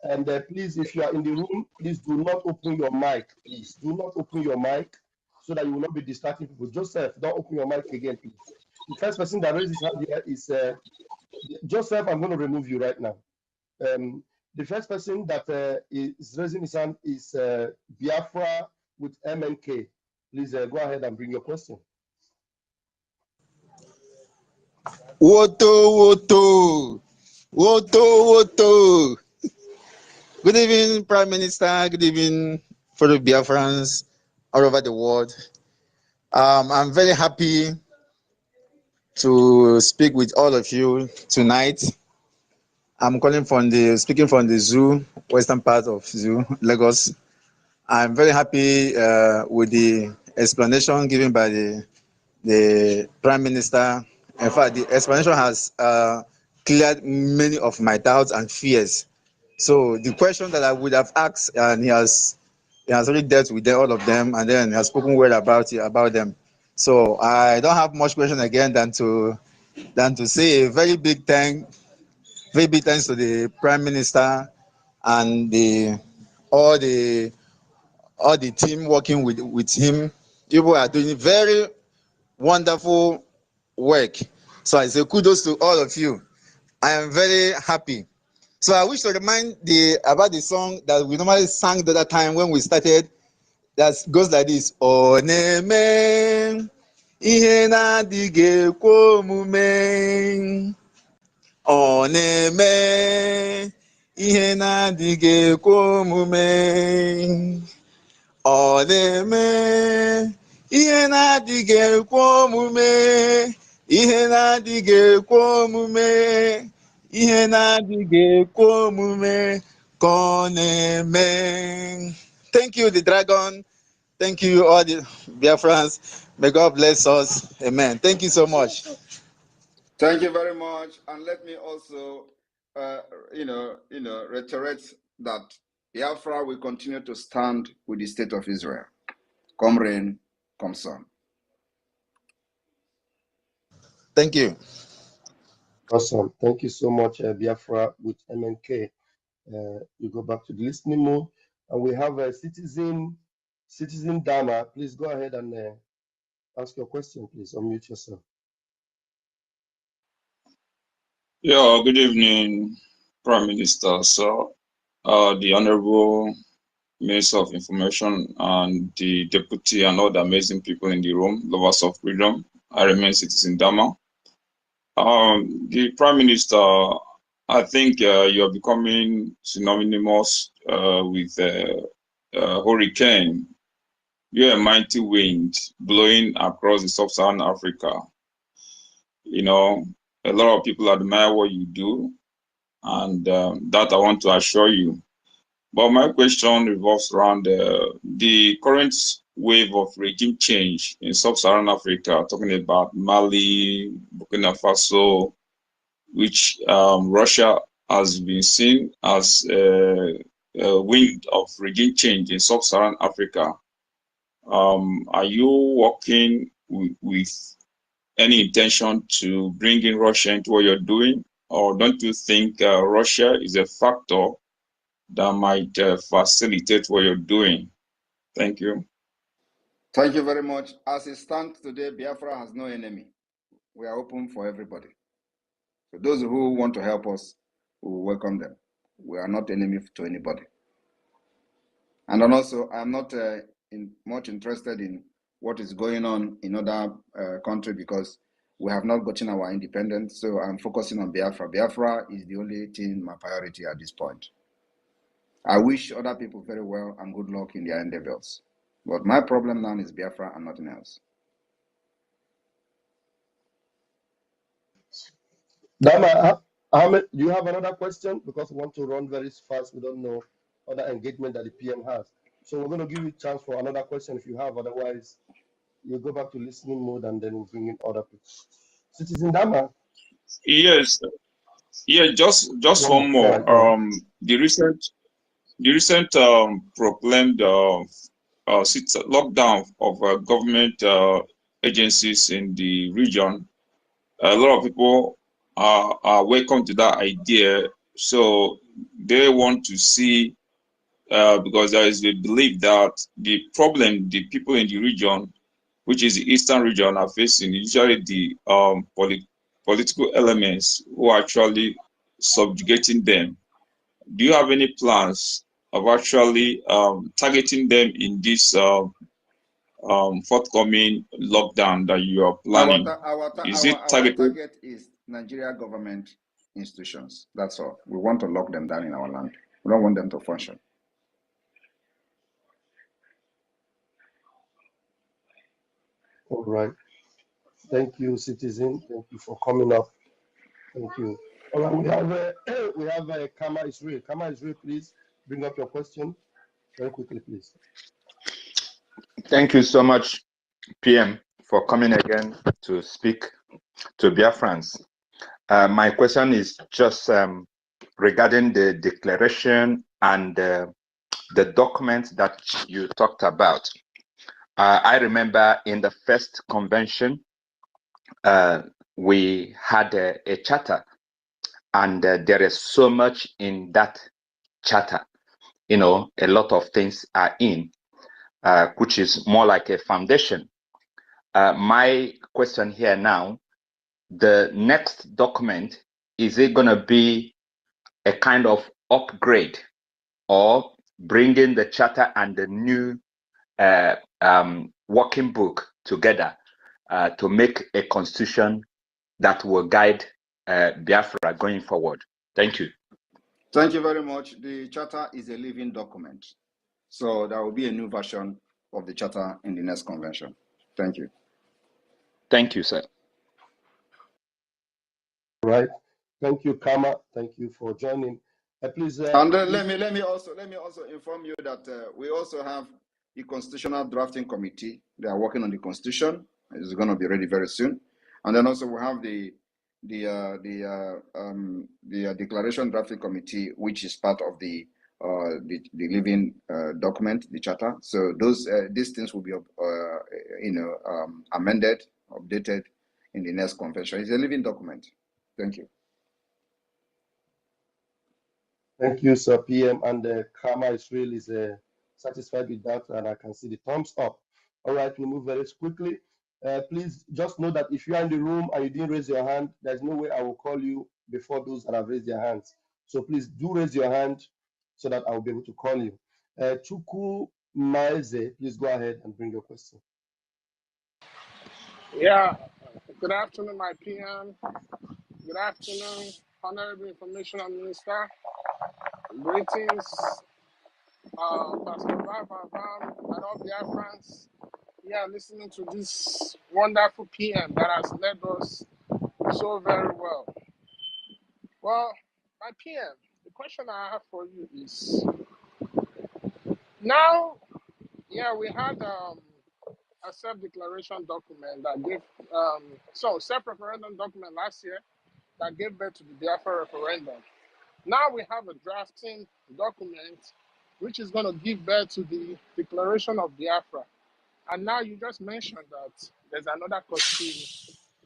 S3: And please, if you are in the room, please do not open your mic. Please do not open your mic so that you will not be distracting people. Joseph, don't open your mic again, please. The first person that raised his hand here is Joseph. I'm going to remove you right now. The first person that is raising his hand is Biafra with MNK. Please go ahead and bring your question.
S4: Woto. Good evening, Prime Minister. Good evening, fellow Biafrans all over the world. I'm very happy to speak with all of you tonight. I'm speaking from the zoo, western part of zoo, Lagos. I'm very happy with the explanation given by the Prime Minister. In fact, the explanation has cleared many of my doubts and fears. So the question that I would have asked, and he has already dealt with all of them, and then he has spoken well about them. So I don't have much question again than to say a very big thanks to the Prime Minister and all the team working with him. People are doing very wonderful work. So I say kudos to all of you. I am very happy. So I wish to remind about the song that we normally sang the other time when we started. That goes like this: Oneme ihe na-adịghị ekwe omume. Oneme ihe na-adịghị ekwe omume. Oneme ihe na-adịghị ekwe omume. Ihe na-adịghị ekwe omume. Ihe na-adịghị ekwe omume ka ọ na-eme. Thank you, the dragon. Thank you, all the Biafrans. May God bless us. Amen. Thank you so much.
S2: Thank you very much. And let me also, reiterate that Biafra will continue to stand with the state of Israel. Come rain, come sun.
S4: Thank you.
S3: Awesome. Thank you so much, Biafra with MNK. You go back to the listening mode, and we have a citizen Dama. Please go ahead and ask your question. Please unmute yourself.
S5: Yeah, good evening, Prime Minister. So, the Honorable Minister of Information and the Deputy and all the amazing people in the room, lovers of freedom. I remain Citizen Dama. The Prime Minister, I think you're becoming synonymous with hurricane. You're a mighty wind blowing across the sub-Saharan Africa. You know, a lot of people admire what you do, and that I want to assure you. But my question revolves around the current wave of regime change in sub-Saharan Africa, talking about Mali, Burkina Faso, which Russia has been seen as a wind of regime change in sub-Saharan Africa. Are you working with any intention to bring in Russia into what you're doing? Or don't you think Russia is a factor that might facilitate what you're doing? Thank you.
S2: Thank you very much. As it stands today, Biafra has no enemy. We are open for everybody. So those who want to help us, we will welcome them. We are not enemy to anybody. And then also, I'm not much interested in what is going on in other countries because we have not gotten our independence. So I'm focusing on Biafra. Biafra is the only thing my priority at this point. I wish other people very well and good luck in their endeavors. But my problem now is Biafra and nothing else.
S3: Dama, Ahmed, do you have another question? Because we want to run very fast. We don't know other engagement that the PM has. So we're going to give you a chance for another question if you have. Otherwise, you go back to listening mode and then we'll bring in other people. Citizen Dama?
S5: Yes. Yeah, just one more. The recent proclaimed lockdown of government agencies in the region. A lot of people are welcome to that idea, so they want to see, because there is a belief that the problem the people in the region, which is the eastern region, are facing usually the political elements who are actually subjugating them. Do you have any plans of actually targeting them in this forthcoming lockdown that you are planning?
S2: Our target is Nigeria government institutions. That's all. We want to lock them down in our land. We don't want them to function.
S3: All right. Thank you, citizen. Thank you for coming up. Thank you. All right, we have Kama Israel. Kama Israel, please bring up your question very quickly, please.
S6: Thank you so much, PM, for coming again to speak to Biafrans. My question is just regarding the declaration and the document that you talked about. I remember in the first convention, we had a charter, and there is so much in that charter. You know, a lot of things are in, which is more like a foundation. My question here now, the next document, is it going to be a kind of upgrade or bringing the charter and the new working book together to make a constitution that will guide Biafra going forward? Thank you.
S2: Thank you very much. The charter is a living document. So there will be a new version of the charter in the next convention. Thank you.
S6: Thank you, sir.
S3: All right. Thank you, Kama. Thank you for joining. Please.
S2: And let me also inform you that we also have the Constitutional Drafting Committee. They are working on the Constitution. It's going to be ready very soon. And then also we have the Declaration Drafting Committee, which is part of the living document, the charter. So these things will be amended, updated in the next convention. It's a living document. Thank you.
S3: Thank you, Sir PM. And Kama Israel is satisfied with that, and I can see the thumbs up. All right, we move very quickly. Please just know that if you are in the room and you didn't raise your hand, there's no way I will call you before those that have raised their hands. So please do raise your hand so that I will be able to call you. Chuku Maeze, please go ahead and bring your question.
S7: Yeah, good afternoon, my PM. Good afternoon, Honorable Information Minister. Greetings, Pastor Biafra and all Biafrans. Yeah, listening to this wonderful PM that has led us so very well. Well, my PM, the question I have for you is, now, yeah, we had a self-declaration document that gave, self-referendum document last year that gave birth to the Biafra referendum. Now we have a drafting document which is going to give birth to the Declaration of Biafra. And now you just mentioned that there's another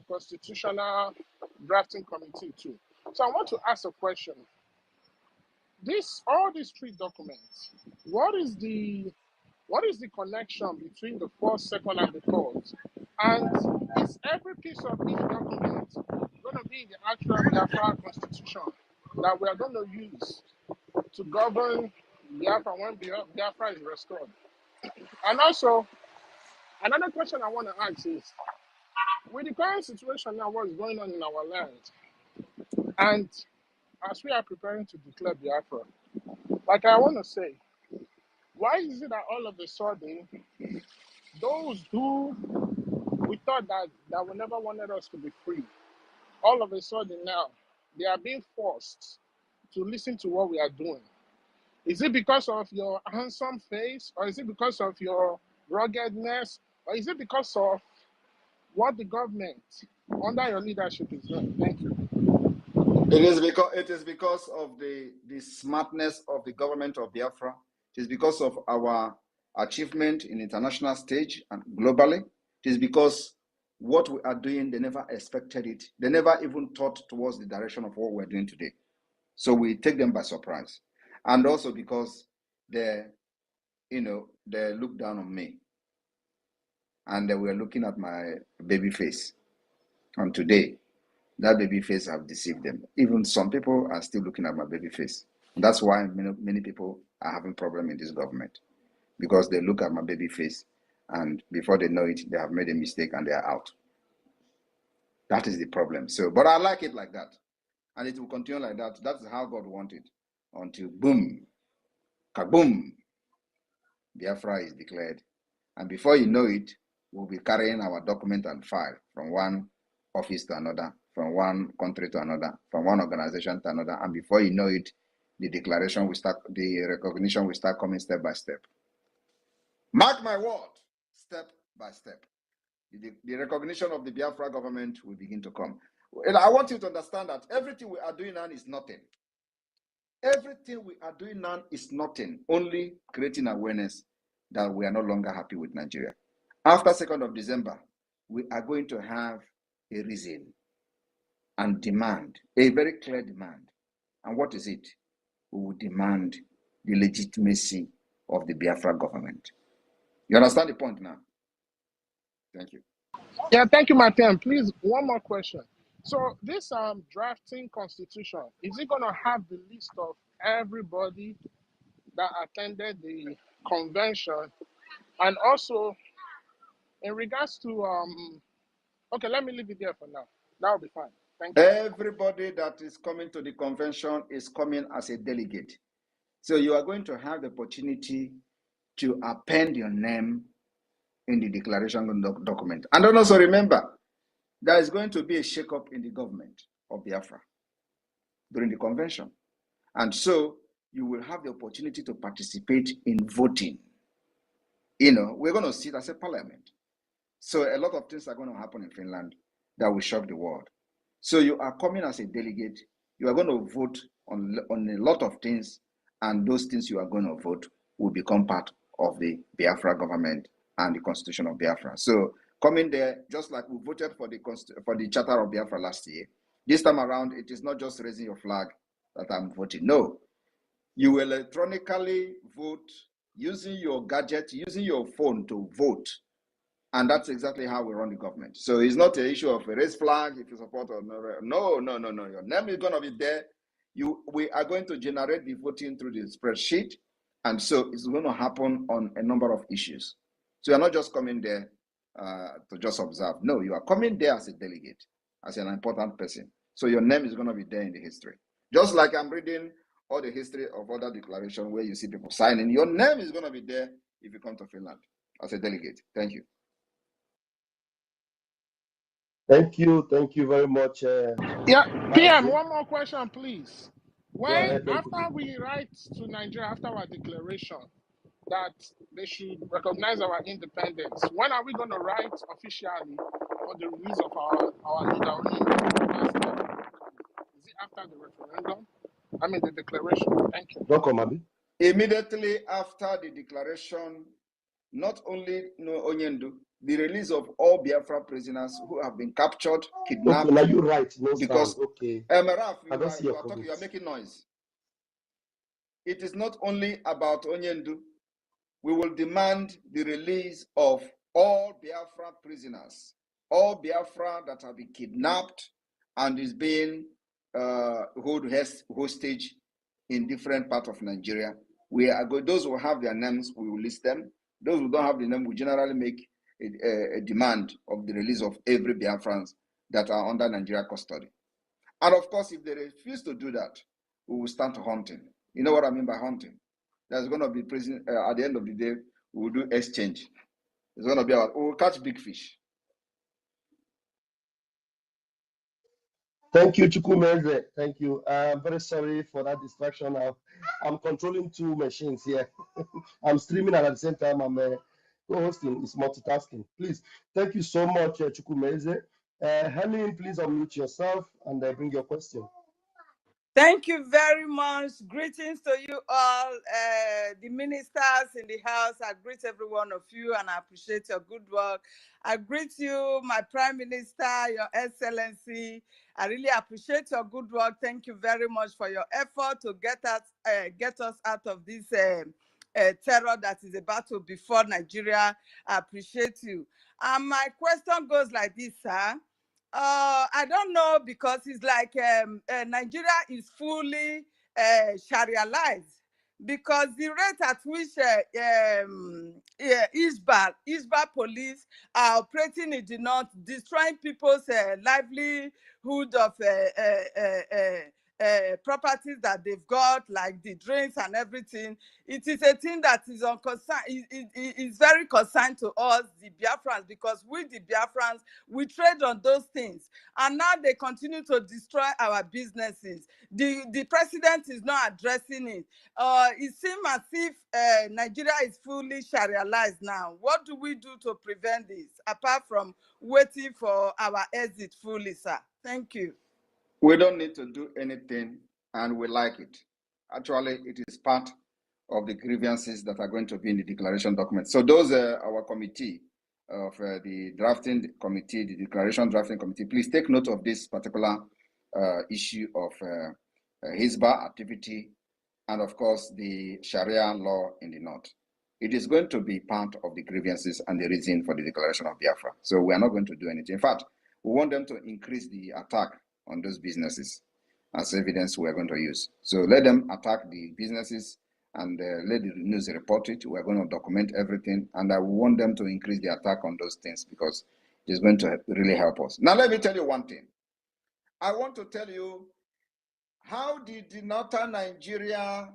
S7: constitutional drafting committee too. So I want to ask a question. All these three documents, what is the connection between the first, second, and the third? And is every piece of each document going to be the actual Biafra constitution that we are going to use to govern Biafra when Biafra is restored? And also, another question I want to ask is, with the current situation now, what's going on in our land, and as we are preparing to declare Biafra, like I want to say, why is it that all of a sudden, those who we thought that we never wanted us to be free, all of a sudden now, they are being forced to listen to what we are doing? Is it because of your handsome face, or is it because of your ruggedness, or is it because of what the government under your leadership is doing? Thank you.
S2: It is because of the smartness of the government of Biafra. It is because of our achievement in international stage and globally. It is because what we are doing, they never expected it. They never even thought towards the direction of what we're doing today. So we take them by surprise. And also because they look down on me. And they were looking at my baby face. And today, that baby face have deceived them. Even some people are still looking at my baby face. And that's why many people are having problem in this government, because they look at my baby face and before they know it, they have made a mistake and they are out. That is the problem. So, but I like it like that. And it will continue like that. That's how God wanted. Until boom, kaboom, Biafra is declared. And before you know it, we'll be carrying our document and file from one office to another, from one country to another, from one organization to another. And before you know it, the declaration will start, the recognition will start coming step by step. Mark my word, step by step. The recognition of the Biafra government will begin to come. And I want you to understand that everything we are doing now is nothing. Everything we are doing now is nothing, only creating awareness that we are no longer happy with Nigeria. After 2nd of December, we are going to have a reason and demand, a very clear demand. And what is it? We will demand the legitimacy of the Biafra government. You understand the point now? Thank you.
S7: Yeah, thank you, Martin. Please, one more question. So this drafting constitution, is it going to have the list of everybody that attended the convention? And also, in regards to, okay, let me leave it there for now. That'll be fine. Thank you.
S2: Everybody that is coming to the convention is coming as a delegate. So you are going to have the opportunity to append your name in the declaration document. And then also remember, there is going to be a shake-up in the government of Biafra during the convention. And so you will have the opportunity to participate in voting. You know, we're going to sit as a parliament. So a lot of things are going to happen in Finland that will shock the world. So you are coming as a delegate. You are going to vote on a lot of things, and those things you are going to vote will become part of the Biafra government and the constitution of Biafra. So coming there, just like we voted for the charter of Biafra last year, this time around, it is not just raising your flag that I'm voting. No, you will electronically vote using your gadget, using your phone to vote. And that's exactly how we run the government. So it's not an issue of a raise flag if you support or no. No. Your name is going to be there. We are going to generate the voting through the spreadsheet. And so it's going to happen on a number of issues. So you're not just coming there to just observe. No, you are coming there as a delegate, as an important person. So your name is going to be there in the history. Just like I'm reading all the history of other declarations where you see people signing, your name is going to be there if you come to Finland as a delegate. Thank you.
S3: Thank you very much.
S7: Yeah, PM, one more question, please.
S3: Ahead,
S7: After we write to Nigeria, after our declaration that they should recognize our independence, when are we going to write officially for the release of our leader? Is it after the referendum? I mean, the declaration. Thank you.
S3: Welcome, Abi.
S2: Immediately after the declaration, not only Onyendu, the release of all Biafra prisoners who have been captured, kidnapped.
S3: Okay, now you're right. No
S2: because
S3: sound. Okay.
S2: Emeraf,
S3: You
S2: are making noise. It is not only about Onyendu. We will demand the release of all Biafra prisoners, all Biafra that have been kidnapped and is being held hostage in different parts of Nigeria. Those who have their names, we will list them. Those who don't have the name, we generally make a demand of the release of every Biafrans that are under Nigeria custody. And of course, if they refuse to do that, we will start hunting. You know what I mean by hunting? There's going to be prison at the end of the day. We will do exchange. It's going to be about, we'll catch big fish.
S3: Thank you, Chukwumeze. Thank you. I'm very sorry for that distraction. I'm controlling two machines here. I'm streaming and at the same time I'm co-hosting. It's multitasking. Please, thank you so much, Chukwumeze. Helen, please unmute yourself and bring your question.
S8: Thank you very much. Greetings to you all, the ministers in the house. I greet every one of you and I appreciate your good work. I greet you, my Prime Minister, Your Excellency. I really appreciate your good work. Thank you very much for your effort to get us out of this terror that is about to befall Nigeria. I appreciate you. And my question goes like this, sir. I don't know, because it's like Nigeria is fully Sharia-ized, because the rate at which ISBA police are operating in the north, destroying people's livelihood of properties that they've got, like the drains and everything. It is a thing that is on concern. It's very concerned to us, the Biafrans, because we, the Biafrans, we trade on those things, and now they continue to destroy our businesses. The president is not addressing it. It seems as if Nigeria is fully Sharia-ized now. What do we do to prevent this, apart from waiting for our exit fully, sir? Thank you.
S2: We don't need to do anything, and we like it. Actually, it is part of the grievances that are going to be in the declaration document. So those are our committee of the drafting committee, the declaration drafting committee. Please take note of this particular issue of Hizbah activity and, of course, the Sharia law in the north. It is going to be part of the grievances and the reason for the declaration of Biafra. So we are not going to do anything. In fact, we want them to increase the attack on those businesses as evidence we are going to use. So let them attack the businesses and let the news report it. We are going to document everything, and I want them to increase the attack on those things because it is going to really help us. Now, let me tell you one thing. I want to tell you, how did the northern Nigeria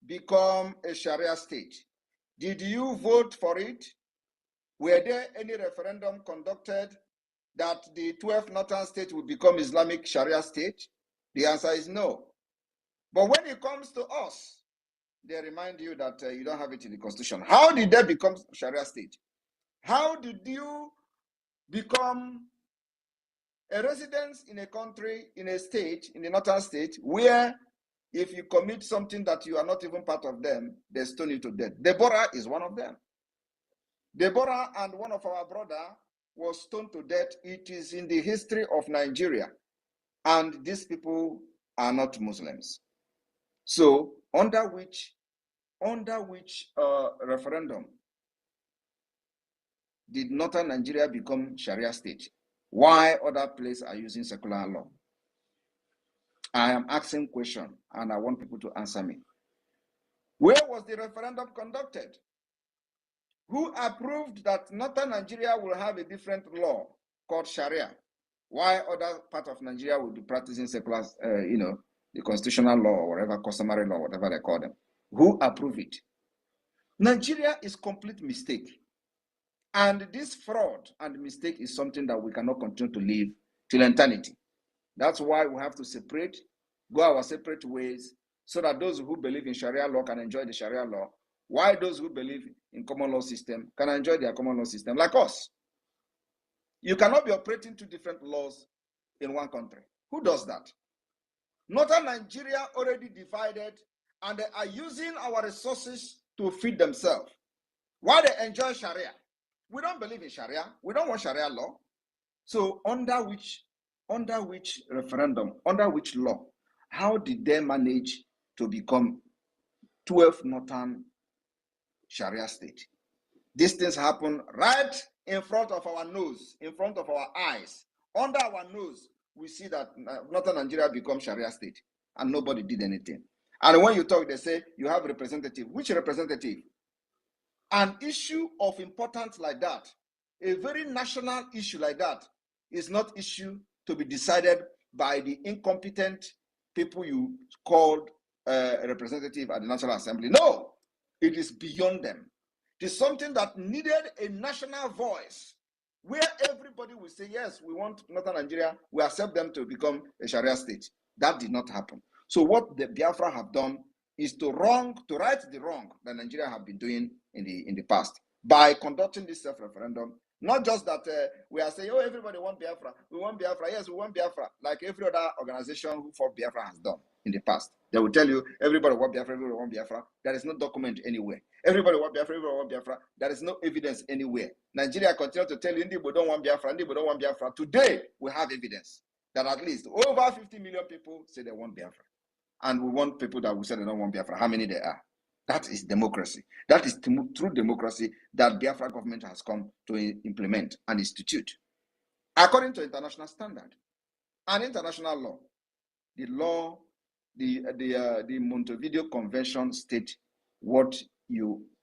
S2: become a Sharia state? Did you vote for it? Were there any referendum conducted that the 12th northern state would become Islamic Sharia state? The answer is no. But when it comes to us, they remind you that you don't have it in the constitution. How did they become Sharia state? How did you become a resident in a country, in a state, in the northern state, where if you commit something that you are not even part of them, they stone you to death? Deborah is one of them. Deborah and one of our brother was stoned to death. It is in the history of Nigeria. And these people are not Muslims. So under which referendum did northern Nigeria become Sharia state? Why other places are using secular law? I am asking question and I want people to answer me. Where was the referendum conducted? Who approved that northern Nigeria will have a different law called Sharia? Why other part of Nigeria will be practicing secular, the constitutional law or whatever, customary law, whatever they call them? Who approved it? Nigeria is complete mistake. And this fraud and mistake is something that we cannot continue to live till eternity. That's why we have to separate, go our separate ways, so that those who believe in Sharia law can enjoy the Sharia law, while those who believe in common law system can enjoy their common law system, like us. You cannot be operating two different laws in one country. Who does that? Northern Nigeria already divided, and they are using our resources to feed themselves. Why they enjoy Sharia? We don't believe in Sharia. We don't want Sharia law. So under which referendum, under which law, how did they manage to become 12th northern Sharia state? These things happen right in front of our nose, in front of our eyes. Under our nose, we see that northern Nigeria becomes Sharia state, and nobody did anything. And when you talk, they say you have representative. Which representative? An issue of importance like that, a very national issue like that, is not issue to be decided by the incompetent people you called a representative at the National Assembly. No, it is beyond them. It is something that needed a national voice, where everybody will say, yes, we want northern Nigeria, we accept them to become a Sharia state. That did not happen. So what the Biafra have done is to right the wrong that Nigeria have been doing in the past by conducting this self-referendum. Not just that we are saying, oh, everybody want Biafra. We want Biafra. Yes, we want Biafra, like every other organization who fought Biafra has done. in the past. They will tell you, everybody want Biafra, everybody want Biafra. There is no document anywhere. Everybody want Biafra, everybody want Biafra. There is no evidence anywhere. Nigeria continue to tell you, Indibo don't want Biafra, Indibo don't want Biafra. Today, we have evidence that at least over 50 million people say they want Biafra. And we want people that will say they don't want Biafra. How many there are? That is democracy. That is true democracy that Biafra government has come to implement and institute. According to international standard and international law, the Montevideo Convention state what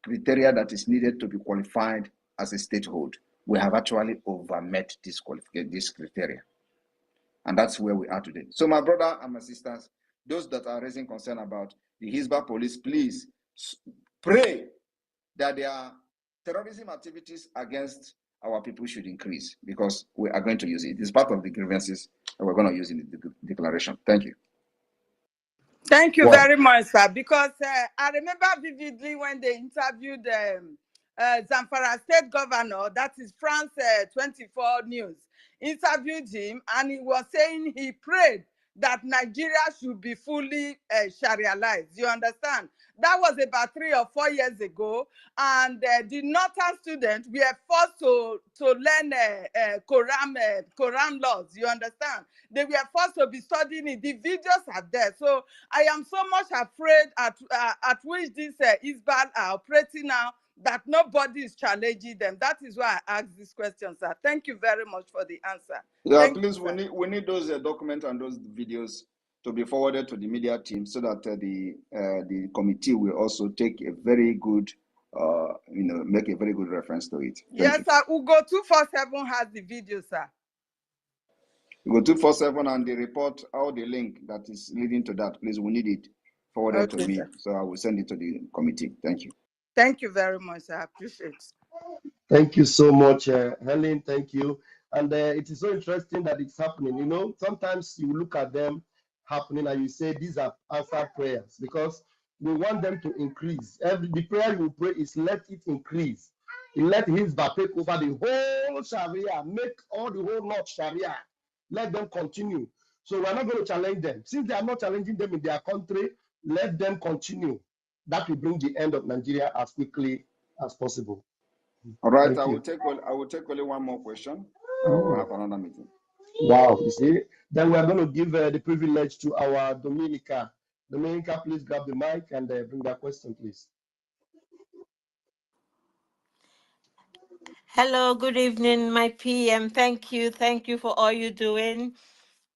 S2: criteria that is needed to be qualified as a statehood. We have actually overmet this criteria. And that's where we are today. So my brother and my sisters, those that are raising concern about the Hisbah police, please pray that their terrorism activities against our people should increase, because we are going to use it. It's part of the grievances that we're going to use in the declaration. Thank you.
S8: Thank you very much, sir. Because I remember vividly when they interviewed Zamfara State Governor, that is France 24 News, interviewed him, and he was saying he prayed that Nigeria should be fully Sharia-ized. You understand? That was about 3 or 4 years ago, and the northern students were forced to learn Quran laws. You understand? They were forced to be studying it. The videos are there. So I am so much afraid at which these Hisbah are operating now, that nobody is challenging them. That is why I asked this question, sir. Thank you very much for the answer.
S2: Yeah, please, we need those documents and those videos to be forwarded to the media team, so that the committee will also take a very good, make a very good reference to it.
S8: Yes, sir. Ugo 247 has the video, sir.
S2: Ugo 247 and the report, or the link that is leading to that, please, we need it forwarded to me, so I will send it to the committee. Thank you.
S8: Thank you very much. I appreciate it.
S3: Thank you so much, Helen. Thank you. And it is so interesting that it's happening. You know, sometimes you look at them happening and you say these are answered prayers, because we want them to increase. The prayer you pray is let it increase. Let Hisbah take over the whole Sharia, make all the whole North Sharia. Let them continue. So we're not going to challenge them. Since they are not challenging them in their country, let them continue. That will bring the end of Nigeria as quickly as possible.
S2: All right, I will take only one more question. We'll have another meeting.
S3: Wow, you see, then we are going to give the privilege to our Dominica. Dominica, please grab the mic and bring that question, please.
S9: Hello, good evening, my PM. Thank you for all you're doing.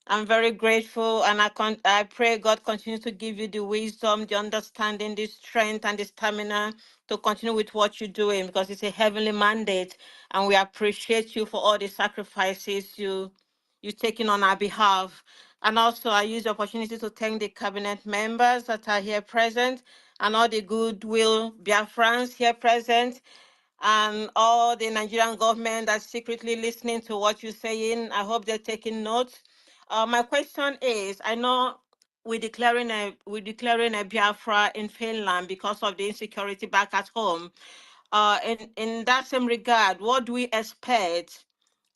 S9: I'm very grateful, and I pray God continue to give you the wisdom, the understanding, the strength, and the stamina to continue with what you're doing, because it's a heavenly mandate, and we appreciate you for all the sacrifices you're taking on our behalf. And also, I use the opportunity to thank the cabinet members that are here present, and all the goodwill Biafrans here present, and all the Nigerian government that's secretly listening to what you're saying. I hope they're taking notes. My question is, I know we're declaring a Biafra in Finland because of the insecurity back at home. In that same regard, what do we expect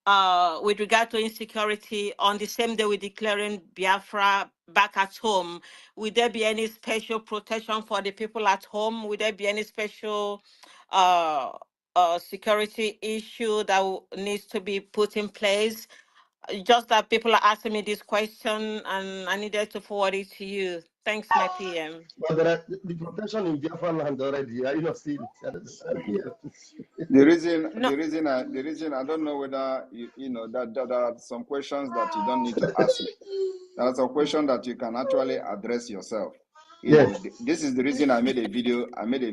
S9: with regard to insecurity on the same day we're declaring Biafra back at home? Will there be any special protection for the people at home? Will there be any special security issue that needs to be put in place? Just that people are asking me this question, and I needed to forward it to you. Thanks, my PM.
S3: But there are the protection in Biafra land already. Are you not seeing it?
S2: The reason I don't know whether you know that there are some questions that you don't need to ask me. There are some questions that you can actually address yourself. You know, this is the reason I made a video. I made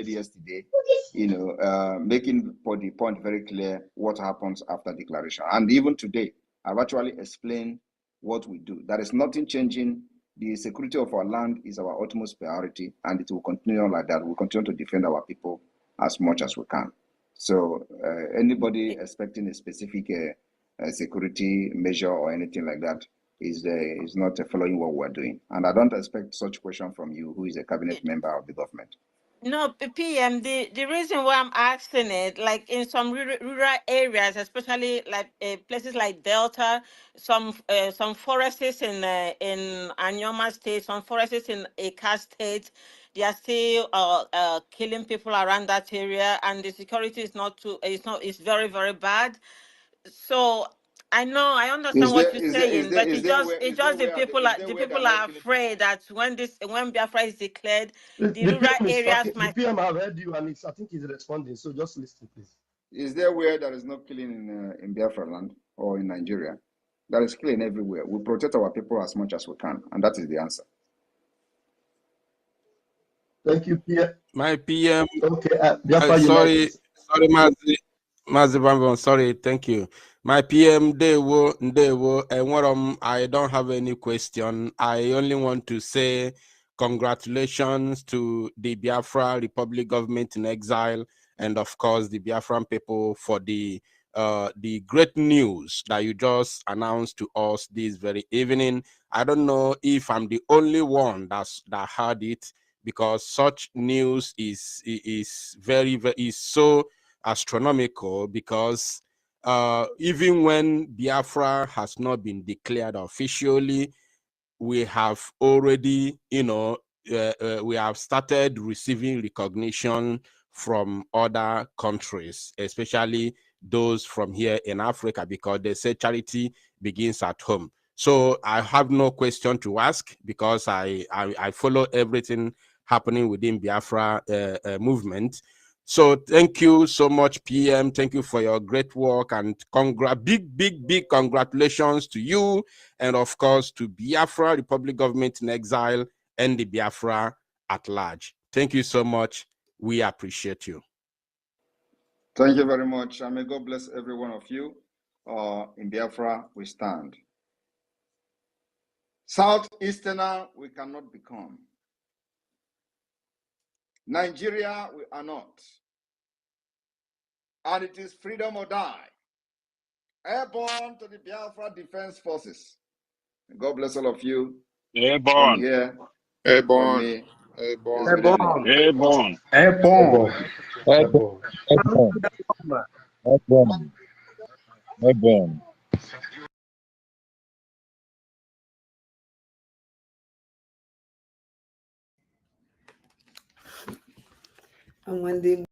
S2: yesterday. You know, making for the point very clear what happens after declaration. And even today, I've actually explained what we do. There is nothing changing. The security of our land is our utmost priority, and it will continue like that. We'll continue to defend our people as much as we can. So anybody expecting a specific security measure or anything like that is not following what we're doing. And I don't expect such question from you, who is a cabinet member of the government.
S9: No, PM, the reason why I'm asking it, like in some rural areas, especially like places like Delta, some forests in Anyoma State, some forests in Eka State, they are still killing people around that area, and the security is not too, it's very, very bad. So I know, I understand
S2: Is
S9: what
S2: there
S9: you're
S2: is there is
S9: saying,
S2: there
S9: but
S2: is there where
S9: it's
S2: is there
S9: just the
S2: where are they,
S9: people
S2: is
S9: are
S2: there
S9: the
S2: where they're
S9: people
S2: not
S9: are
S2: killing people?
S9: afraid that when Biafra is declared, the
S3: The
S9: rural
S3: PM is
S9: areas
S3: talking. The
S9: might.
S3: PM have heard you, and I think he's responding. So just listen, please.
S2: Is there where there is no killing in Biafra land or in Nigeria? There is killing everywhere. We protect our people as much as we can, and that is the answer.
S3: Thank you, PM.
S10: My PM.
S3: Okay, Biafra
S10: Sorry,
S3: United.
S10: Mazi Bambon. Sorry, thank you. My PM, Ndewo, and I don't have any question. I only want to say congratulations to the Biafra Republic government in exile, and of course the Biafran people for the great news that you just announced to us this very evening. I don't know if I'm the only one that heard it, because such news is very so astronomical, because even when Biafra has not been declared officially, we have already, we have started receiving recognition from other countries, especially those from here in Africa, because they say charity begins at home. So I have no question to ask, because I follow everything happening within Biafra movement. So thank you so much, PM. Thank you for your great work, and big congratulations to you, and of course to Biafra Republic government in exile and the Biafra at large. Thank you so much. We appreciate you.
S2: Thank you very much. And may God bless every one of you. In Biafra, we stand. Southeasterner, we cannot become. Nigeria, we are not. And it is freedom or die. Airborne to the Biafra Defense Forces. God bless all of you. From
S5: Airborne.
S2: here, from
S1: Airborne.
S2: me,
S1: Airborne.
S2: is good evening.
S5: Airborne.
S11: Airborne.
S12: Airborne. Airborne. Airborne.
S8: And when they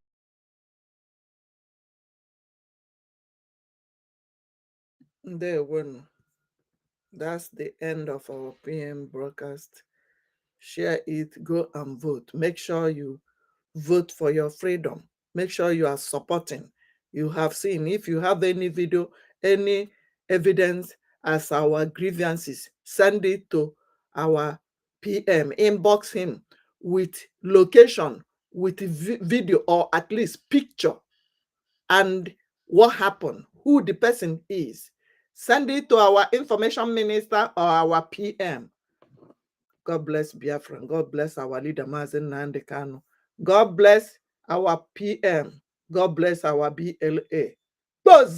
S8: win, that's the end of our PM broadcast. Share it, go and vote. Make sure you vote for your freedom. Make sure you are supporting. You have seen, if you have any video, any evidence as our grievances, send it to our PM, inbox him with location, with video, or at least picture, and what happened, who the person is. Send it to our information minister or our PM. God bless Biafra. God bless our leader, Mazen Nnamdi Kanu. God bless our PM. God bless our BLA. Buzz!